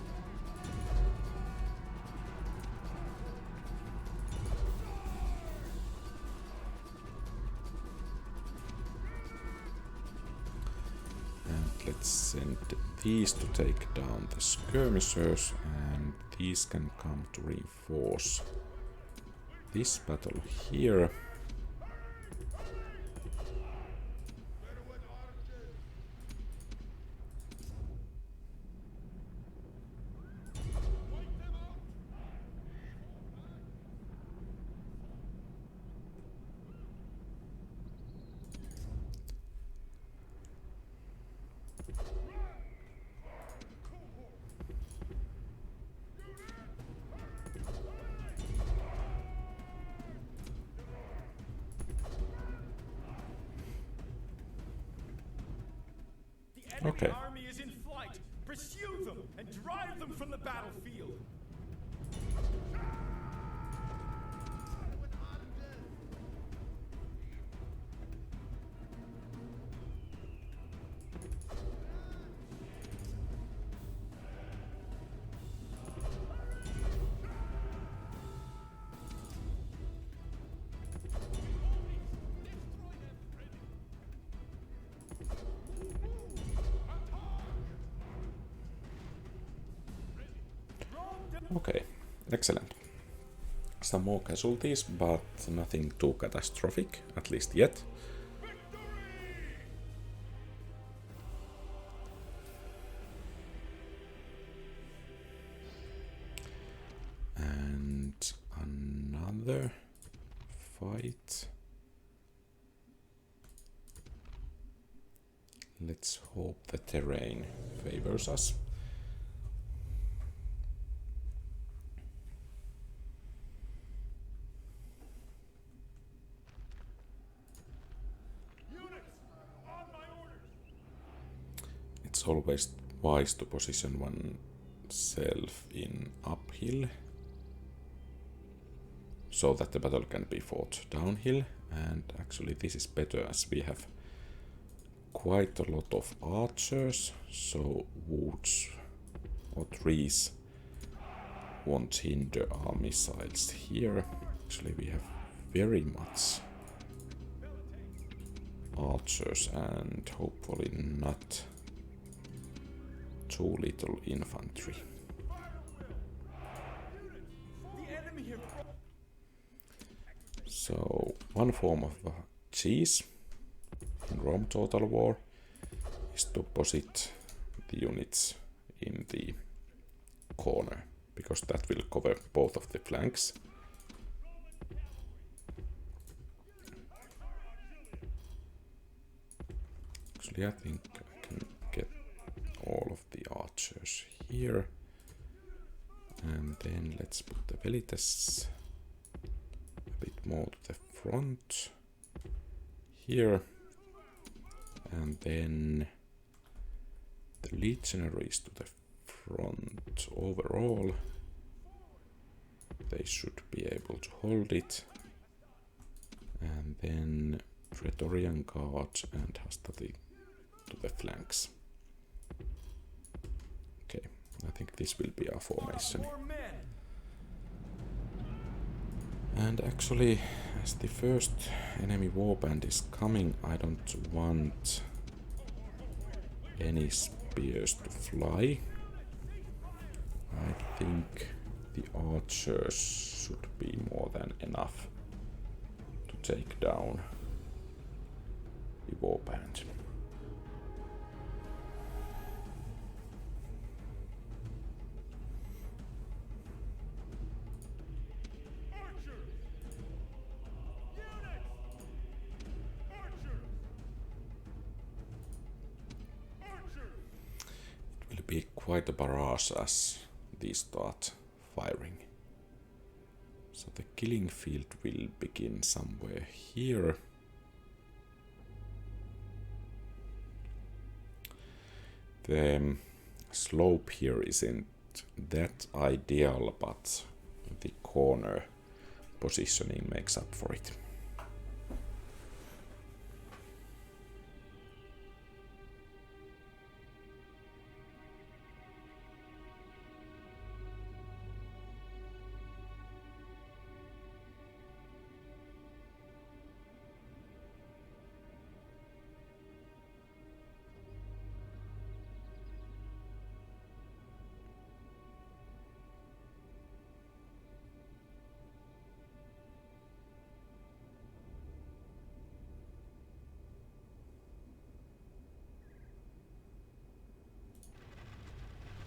And let's send these to take down the skirmishers, and these can come to reinforce this battle here. Enemy Okay. army is in flight. Pursue them and drive them from the battlefield. Okay, excellent. Some more casualties, but nothing too catastrophic, at least yet. And another fight. Let's hope the terrain favors us. It's always wise to position oneself in uphill so that the battle can be fought downhill, and actually this is better as we have quite a lot of archers, so woods or trees won't hinder our missiles here. Actually we have very much archers and hopefully not too little infantry. So one form of cheese in Rome Total War is to posit the units in the corner, because that will cover both of the flanks. Actually, I think I can get all of the archers here. And then let's put the velites a bit more to the front here. And then the legionaries to the front overall. They should be able to hold it. And then Praetorian Guard and Hastati to the flanks. Okay, I think this will be our formation. And actually, as the first enemy warband is coming, I don't want any spears to fly. I think the archers should be more than enough to take down the warband. It will be quite a barrage as these start firing. So the killing field will begin somewhere here. The slope here isn't that ideal, but the corner positioning makes up for it.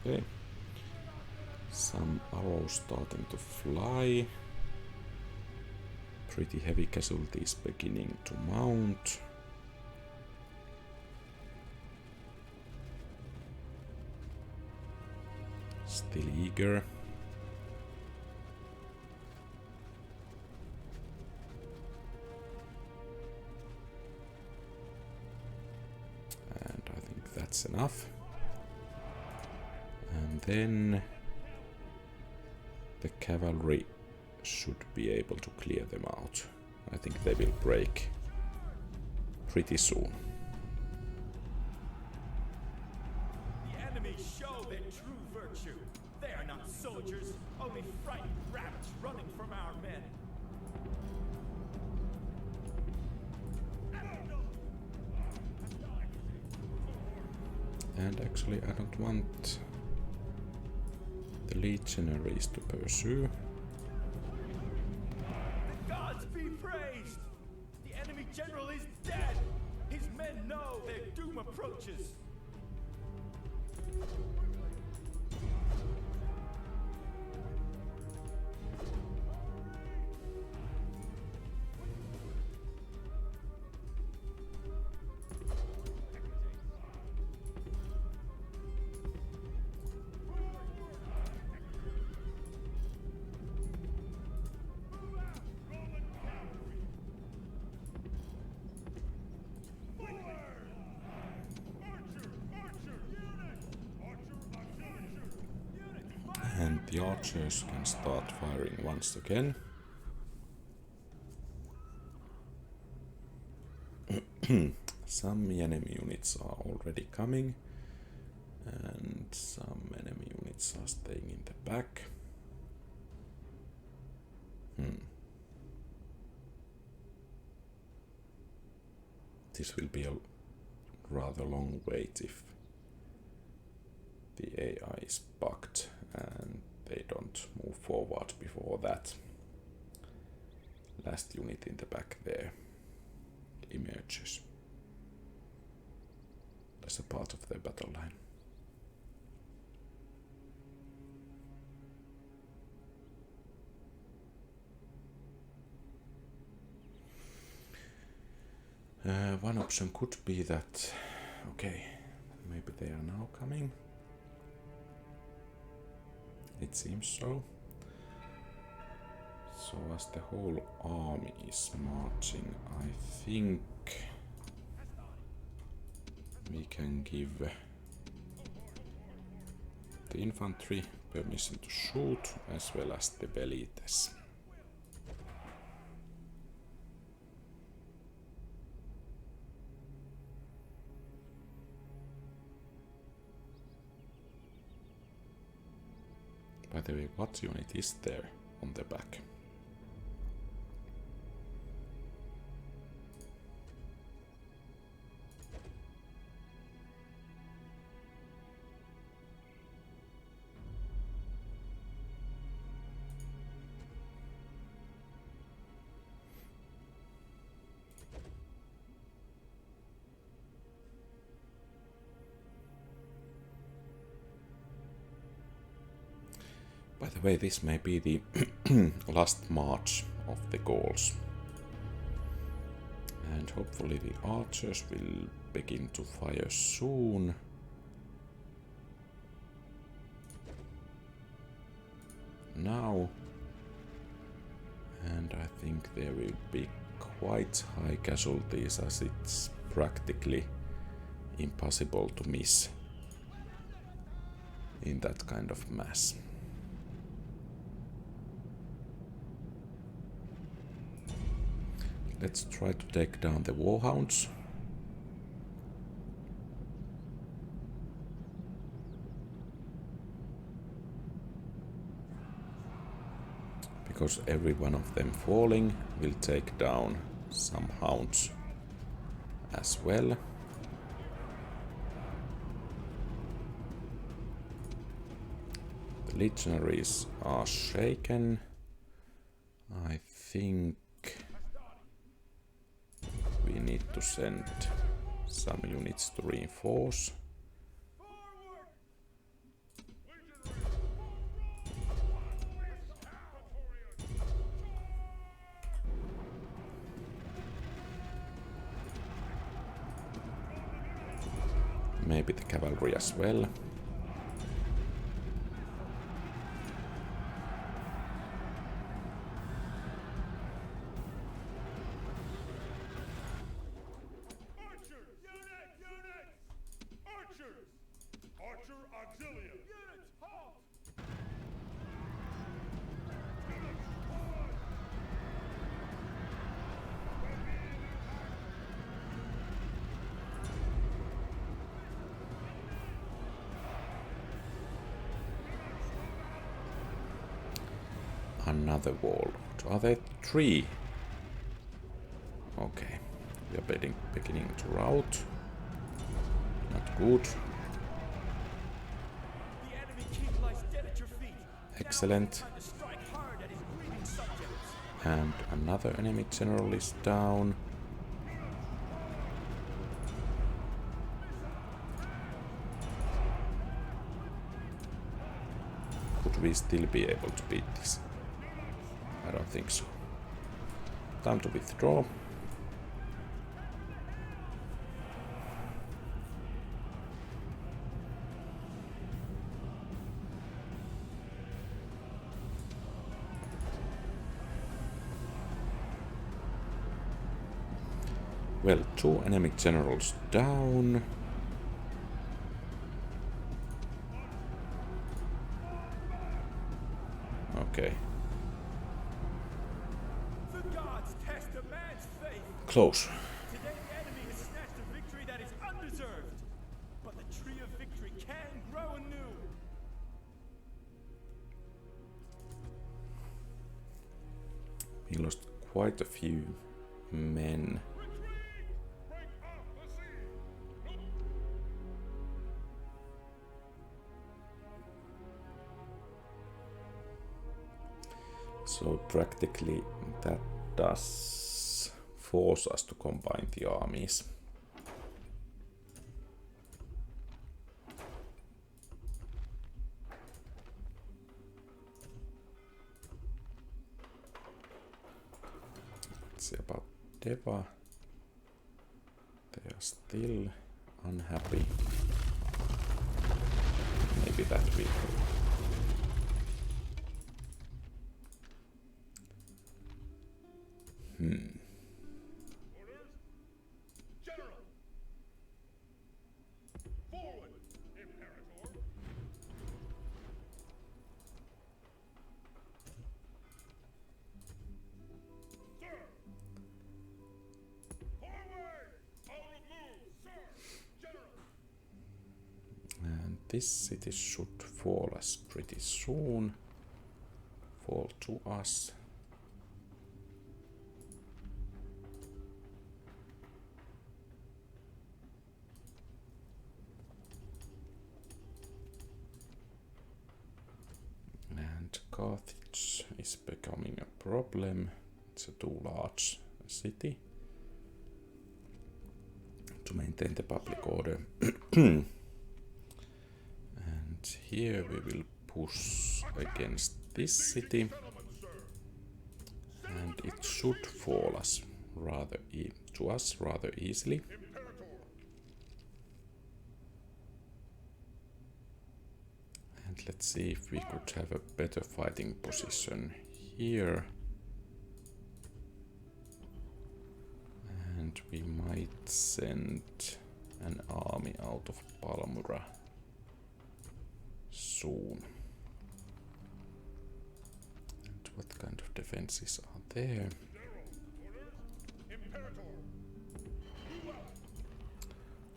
Okay. Some arrows starting to fly. Pretty heavy casualties beginning to mount. Still eager. And I think that's That's enough. And then the cavalry should be able to clear them out. I think they will break pretty soon. The enemy show their true virtue. They are not soldiers, only frightened rabbits running from our men. And actually I don't want the legionaries to pursue. The gods be praised! The enemy general is dead! His men know their doom approaches! And the archers can start firing once again. Some enemy units are already coming, and some enemy units are staying in the back. This will be a rather long wait if the AI is bugged and they don't move forward before that last unit in the back there emerges as a part of their battle line. One option could be that, okay, maybe they are now coming. It seems so. So as the whole army is marching, I think we can give the infantry permission to shoot as well as the velites. By the way, what unit is there on the back? By the way, this may be the last march of the Gauls. And hopefully the archers will begin to fire soon. Now. And I think there will be quite high casualties as it's practically impossible to miss in that kind of mass. Let's try to take down the warhounds. Because every one of them falling will take down some hounds as well. The legionaries are shaken. I think we need to send some units to reinforce. Maybe the cavalry as well. another wall. Are there 3? Okay. We are beginning to rout. Not good. The enemy king lies dead at your feet. Excellent. Time to strike hard at his grieving subjects. And another enemy general is down. Could we still be able to beat this? I don't think so. Time to withdraw. Well, 2 enemy generals down. Okay. The gods test a man's faith. Close. Today the enemy has snatched a victory that is undeserved. But the tree of victory can grow anew. We lost quite a few men. So practically that does force us to combine the armies. Let's see about Deva. They are still unhappy. Maybe that will. Orders. General. Forward, Imperator. Sir. Forward. Out of move, sir. General. And this city should fall us pretty soon. Fall to us. And Carthage is becoming a problem. It's a too large city to maintain the public order. And here we will push against this city, and it should fall us rather rather easily. And let's see if we could have a better fighting position here. And we might send an army out of Palmyra soon. And what kind of defenses are there?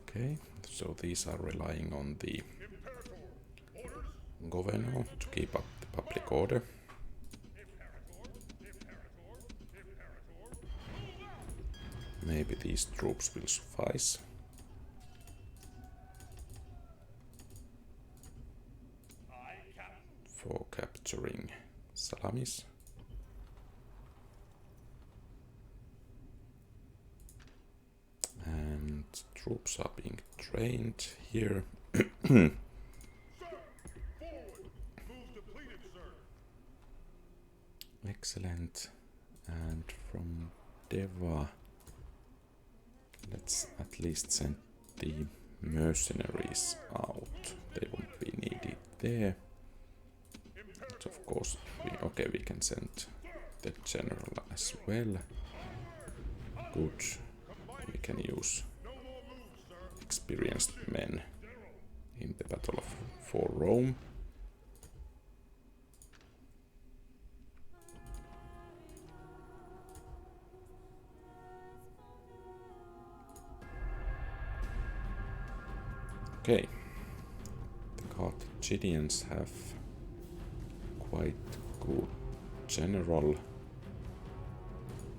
Okay, so these are relying on the governor to keep up the public order. Maybe these troops will suffice. For capturing Salamis. And troops are being trained here. Excellent. And from Deva, let's at least send the mercenaries out. They won't be needed there. But of course, we can send the general as well. Good. We can use experienced men in the battle for Rome. Okay, the Carthaginians have quite good general,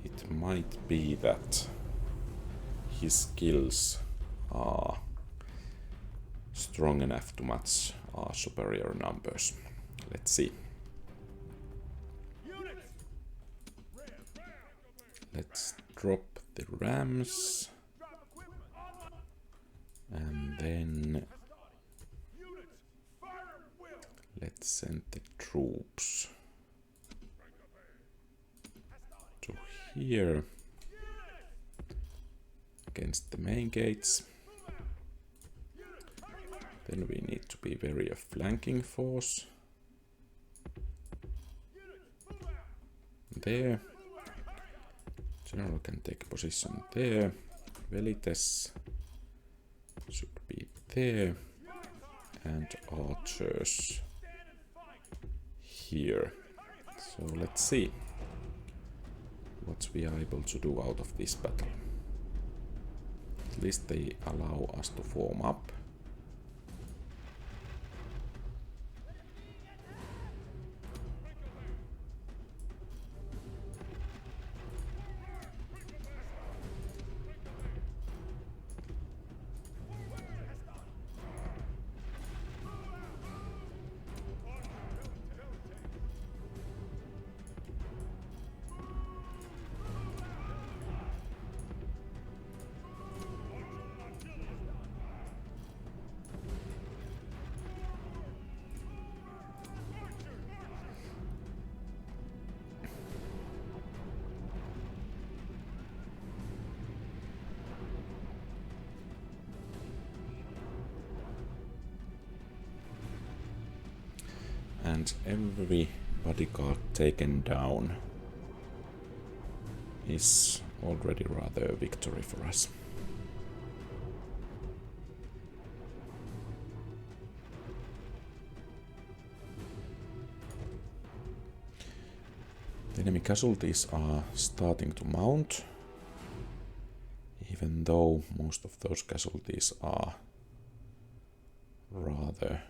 it might be that his skills are strong enough to match our superior numbers. Let's see. Let's drop the rams. And then let's send the troops to here against the main gates. Then we need to be very a flanking force. There. General can take position there. Velites should be there. And archers here. So let's see what we are able to do out of this battle. At least they allow us to form up. And every bodyguard taken down is already rather a victory for us. The enemy casualties are starting to mount, even though most of those casualties are rather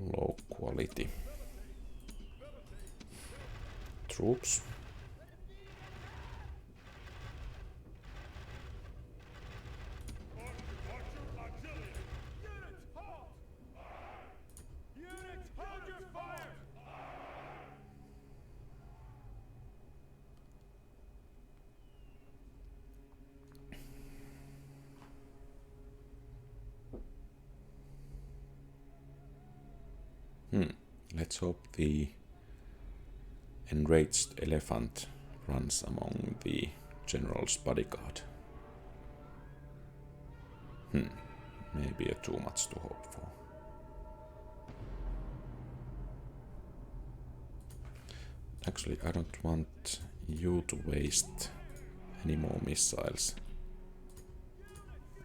low quality troops. Let's hope the enraged elephant runs among the general's bodyguard. Maybe too much to hope for. Actually, I don't want you to waste any more missiles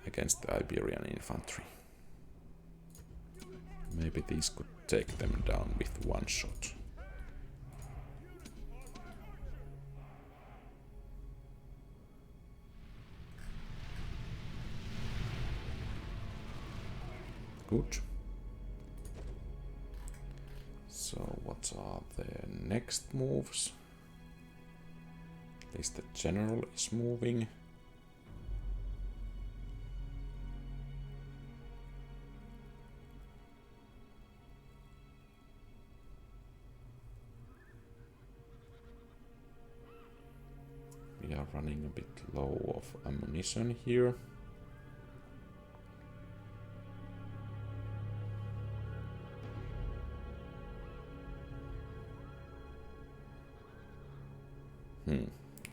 against the Iberian infantry. Maybe these could take them down with one shot. Good. So what are the next moves? At least the general is moving. We are running a bit low of ammunition here.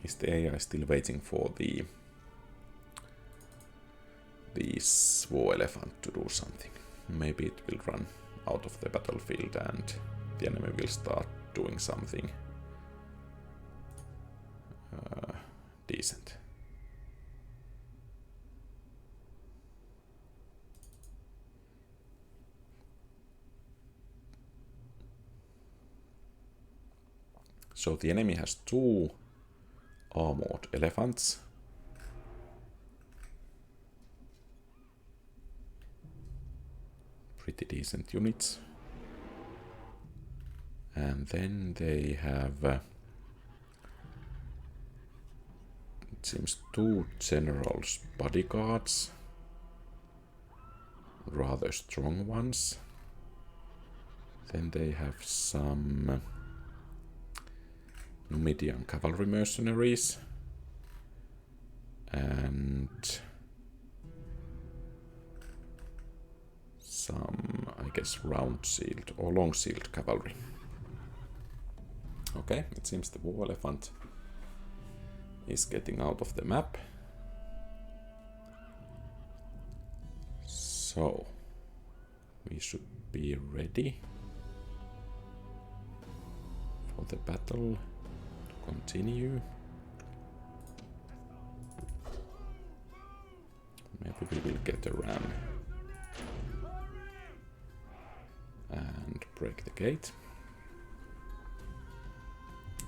Is the AI still waiting for the war elephant to do something? Maybe it will run out of the battlefield and the enemy will start doing something decent. So the enemy has 2 armored elephants. Pretty decent units. And then they have It seems 2 generals' bodyguards, rather strong ones. Then they have some Numidian cavalry mercenaries and some, I guess, round-shield or long-shield cavalry. Okay, it seems the war elephant is getting out of the map. So, we should be ready for the battle to continue. Maybe we will get a ram and break the gate.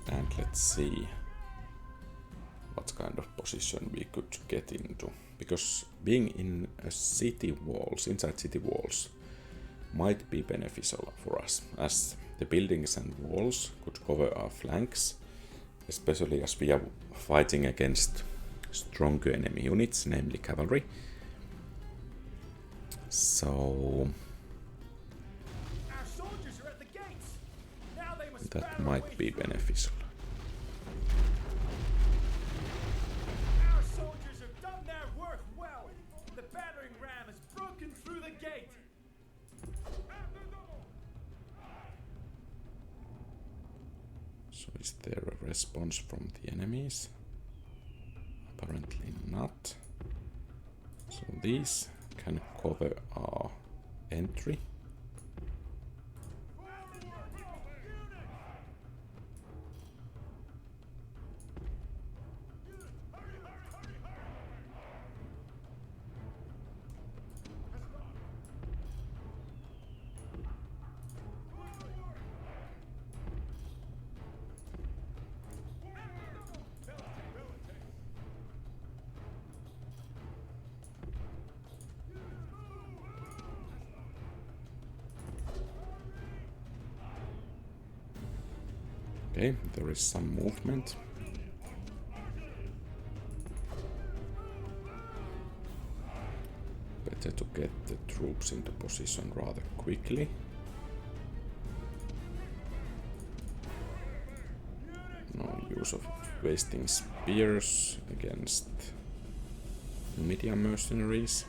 And let's see what kind of position we could get into. Because being in a city walls, inside city walls, might be beneficial for us, as the buildings and walls could cover our flanks, especially as we are fighting against stronger enemy units, namely cavalry. So that might be beneficial. Our soldiers have done their work well. The battering ram has broken through the gate. So is there a response from the enemies? Apparently not. So these can cover our entry. Okay, there is some movement. Better to get the troops into position rather quickly. No use of wasting spears against Numidian mercenaries.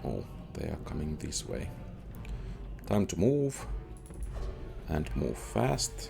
Oh, they are coming this way. Time to move. And move fast.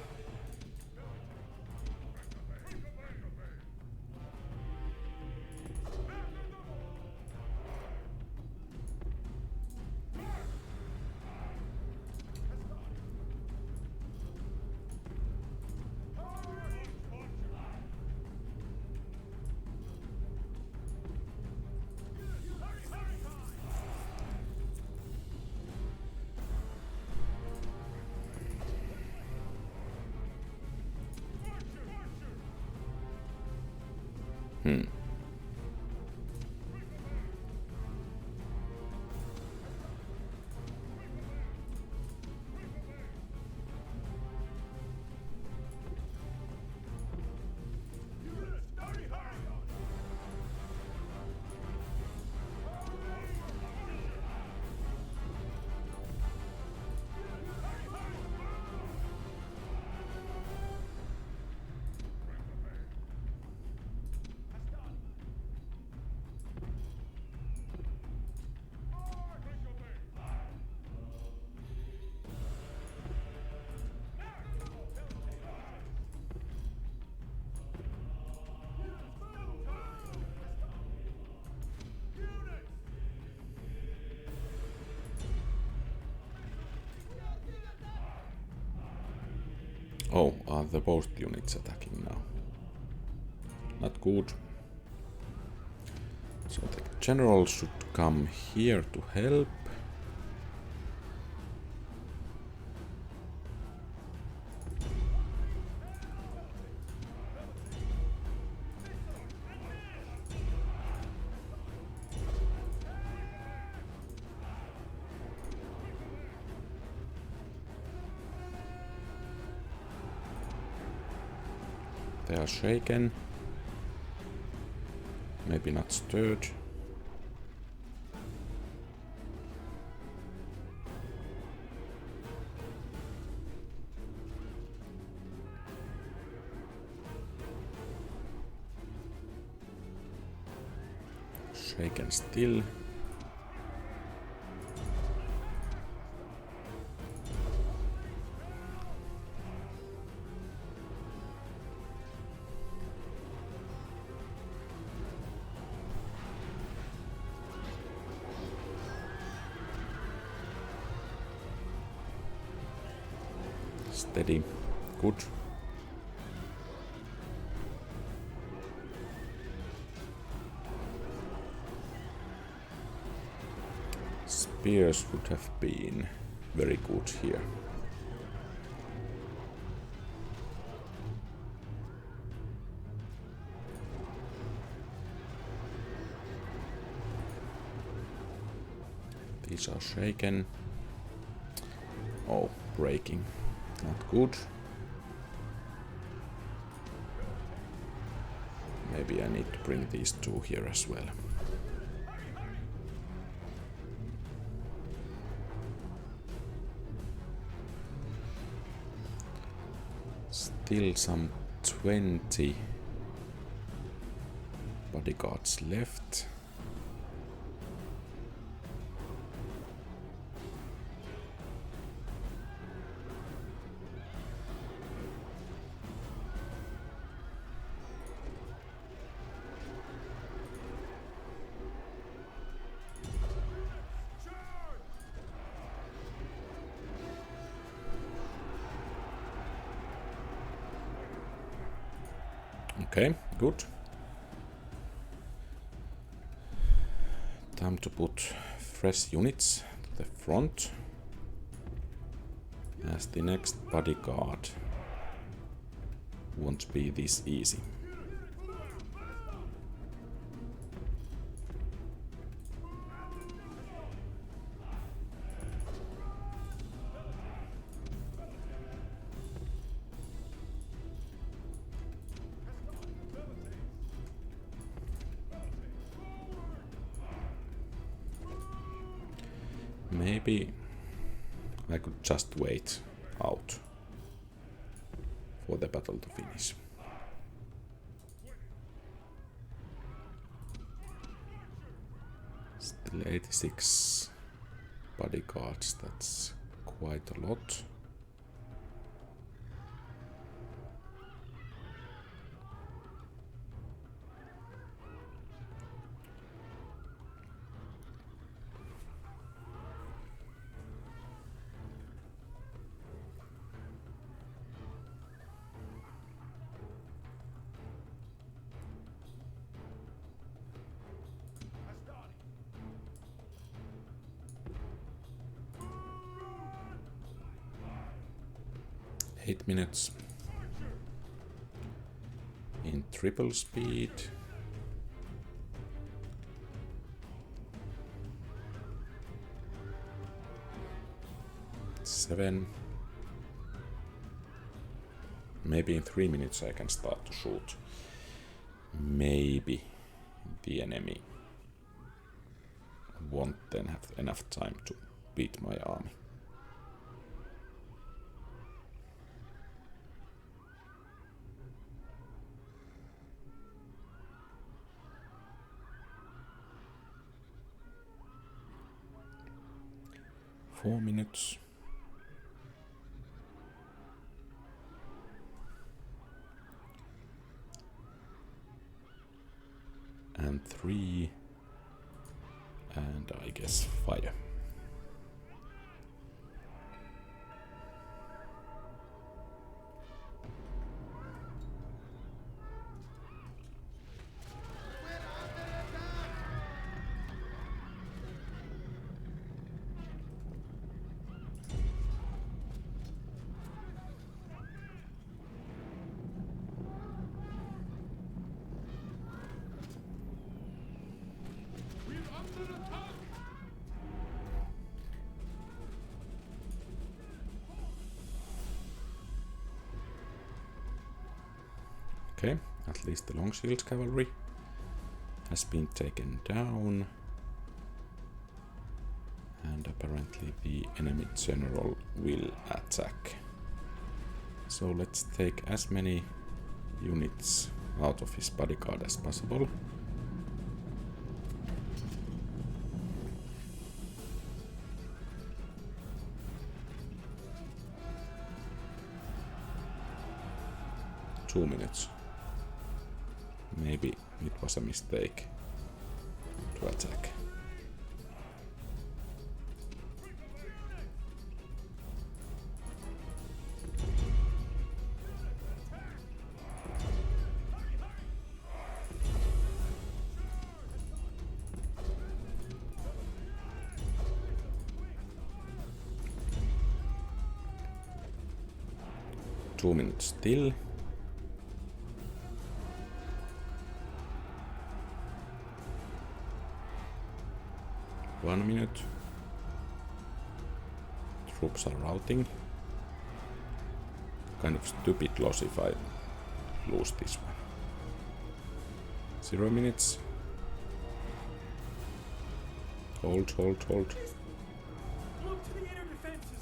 Oh, are the both units attacking now? Not good. So the general should come here to help. They are shaken. Maybe not stirred. Shaken still. Steady. Good. Spears would have been very good here. These are shaken. Oh, breaking. Not good. Maybe I need to bring these two here as well. Still some 20 bodyguards left. Okay, good. Time to put fresh units to the front as the next bodyguard won't be this easy. Maybe I could just wait out for the battle to finish. Still 86 bodyguards, that's quite a lot. Eight minutes in triple speed. Seven. Maybe in 3 minutes I can start to shoot. Maybe the enemy won't then have enough time to beat my army. Four minutes. And 3. And I guess fire. Okay, at least the long shield cavalry has been taken down. And apparently the enemy general will attack. So let's take as many units out of his bodyguard as possible. Minutes. Maybe it was a mistake to attack. Two minutes still. One minute. Troops are routing. Kind of stupid loss if I lose this one. 0 minutes. Hold. Move to the inner defenses.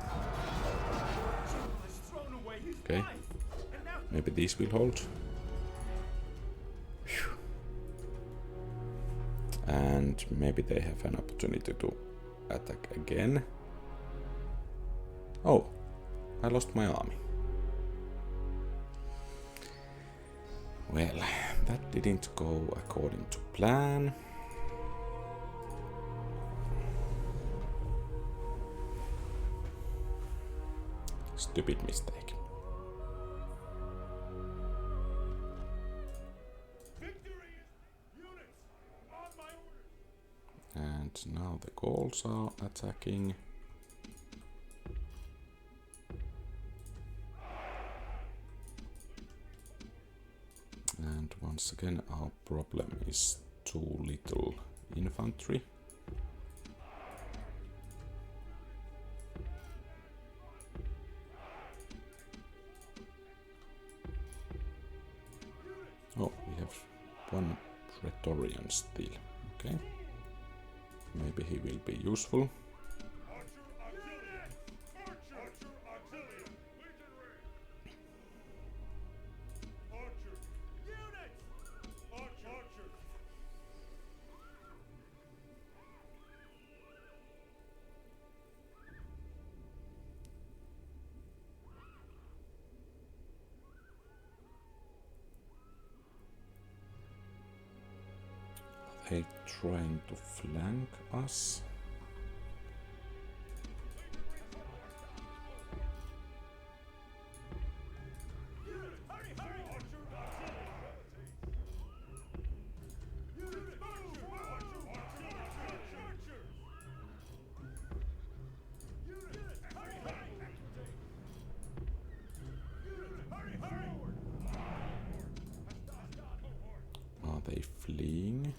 General has thrown away his Okay. life, and now Maybe these will hold. Phew. And maybe they have an opportunity to attack again. Oh, I lost my army. Well, that didn't go according to plan. Stupid mistake. And now the Gauls are attacking. And once again our problem is too little infantry. Oh, we have one Praetorian still. Okay. Maybe he will be useful. Are they trying to flank us? Are they fleeing?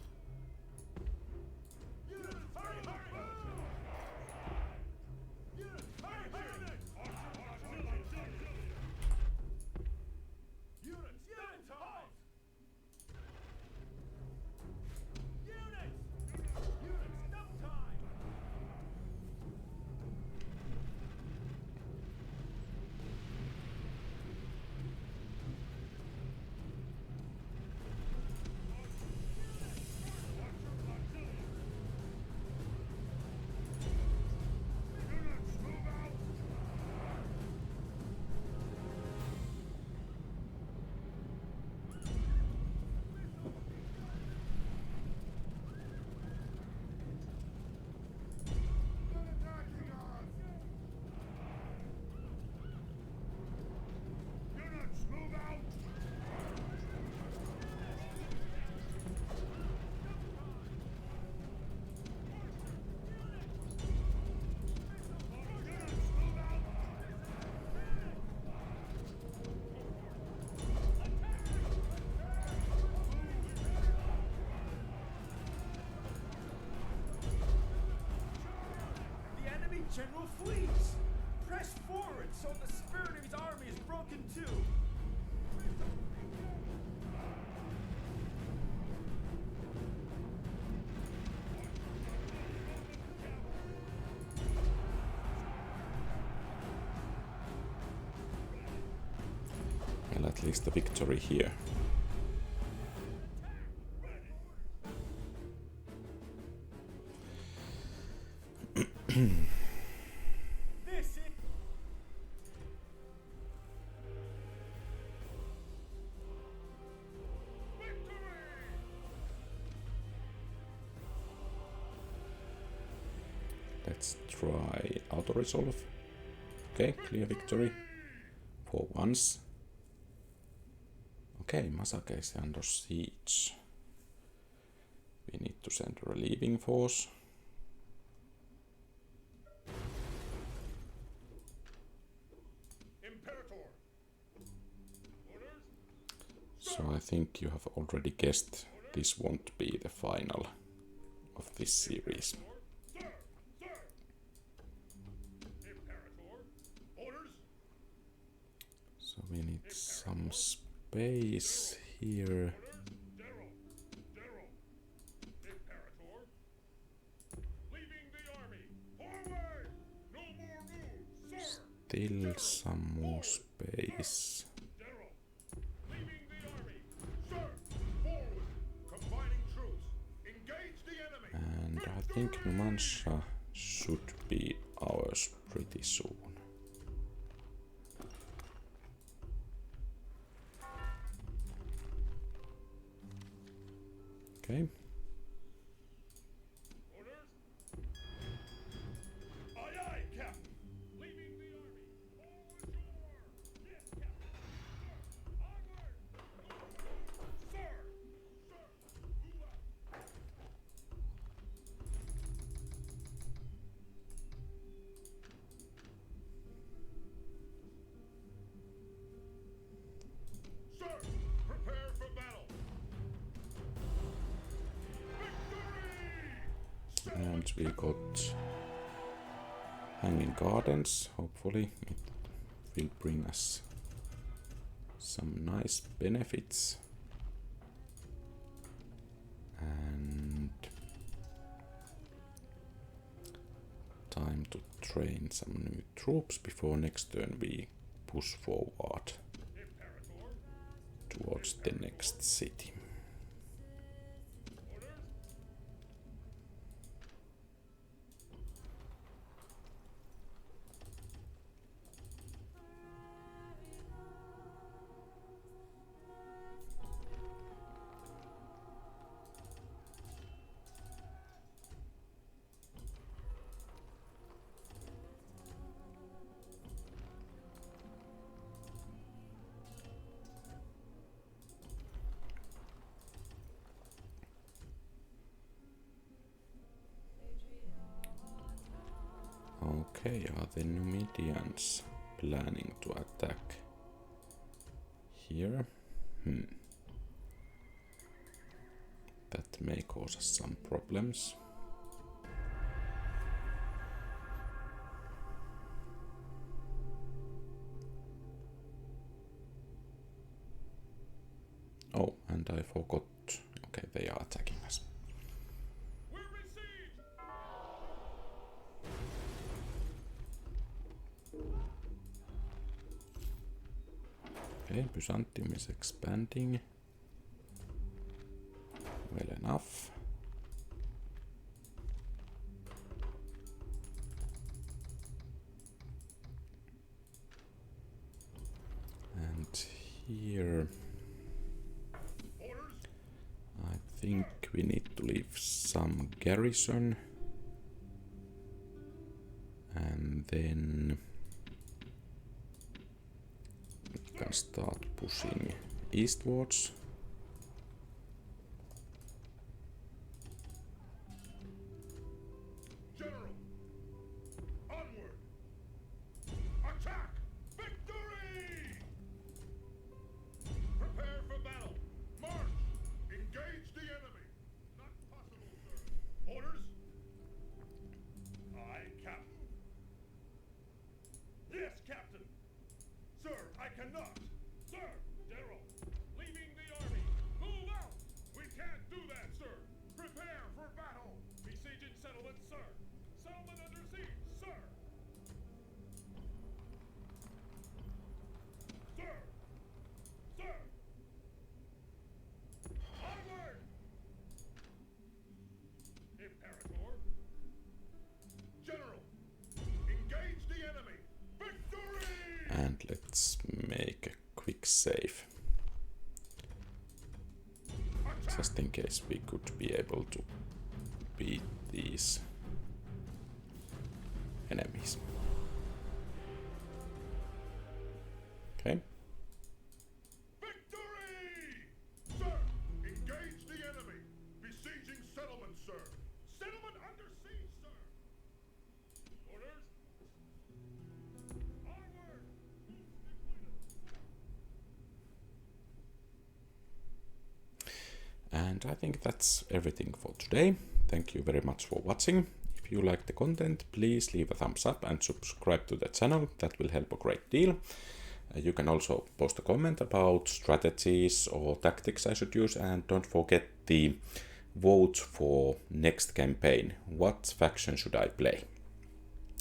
General flees! Press forward so the spirit of his army is broken too! at least a victory here. This is Let's try auto-resolve. Okay, clear victory. For once. Okay, Masaka is under siege. We need to send a relieving force. Imperator. Orders. So I think you have already guessed this won't be the final of this series. Sir. Sir. Imperator. Orders. So we need some space here. General. General. Imperator. Leaving the army. Forward. No more moves, sir. Still some more space. General. Leaving the army. Sir. Forward. Combining troops. Engage the enemy. And I think Numancia should be ours pretty soon. Okay. Orders. Aye, aye, Captain. Leaving the army. Forward, door. Yes, Captain. Sir. Onward. Sir. Sir. Move out. Sir, prepare for battle. Victory! And we got Hanging Gardens. Hopefully it will bring us some nice benefits. And time to train some new troops before next turn we push forward Imperator. towards the next city. Orders. Okay, are the Numidians planning to attack here? That may cause us some problems. Oh, and I forgot. Okay, they are attacking us. We're besieged. Okay, Byzantium is expanding. Well enough. And here Orders. I think we need to leave some garrison. And then we can start pushing eastwards. General. Onward. Attack. Victory! Prepare for battle. March. Engage the enemy. Not possible, sir. Orders. Aye, Captain. Yes, Captain. Sir, I cannot. Sir, General. Leaving the save. Just in case we could be able to beat these enemies. Okay. Victory! Sir, engage the enemy. Besieging settlement, sir. Settlement under siege, sir. Orders. Onward. And I think that's everything for today. Thank you very much for watching. If you like the content, please leave a thumbs up and subscribe to the channel. That will help a great deal. You can also post a comment about strategies or tactics I should use, and don't forget the vote for next campaign. What faction should I play?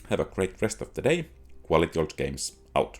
Have a great rest of the day. Quality Old Games out.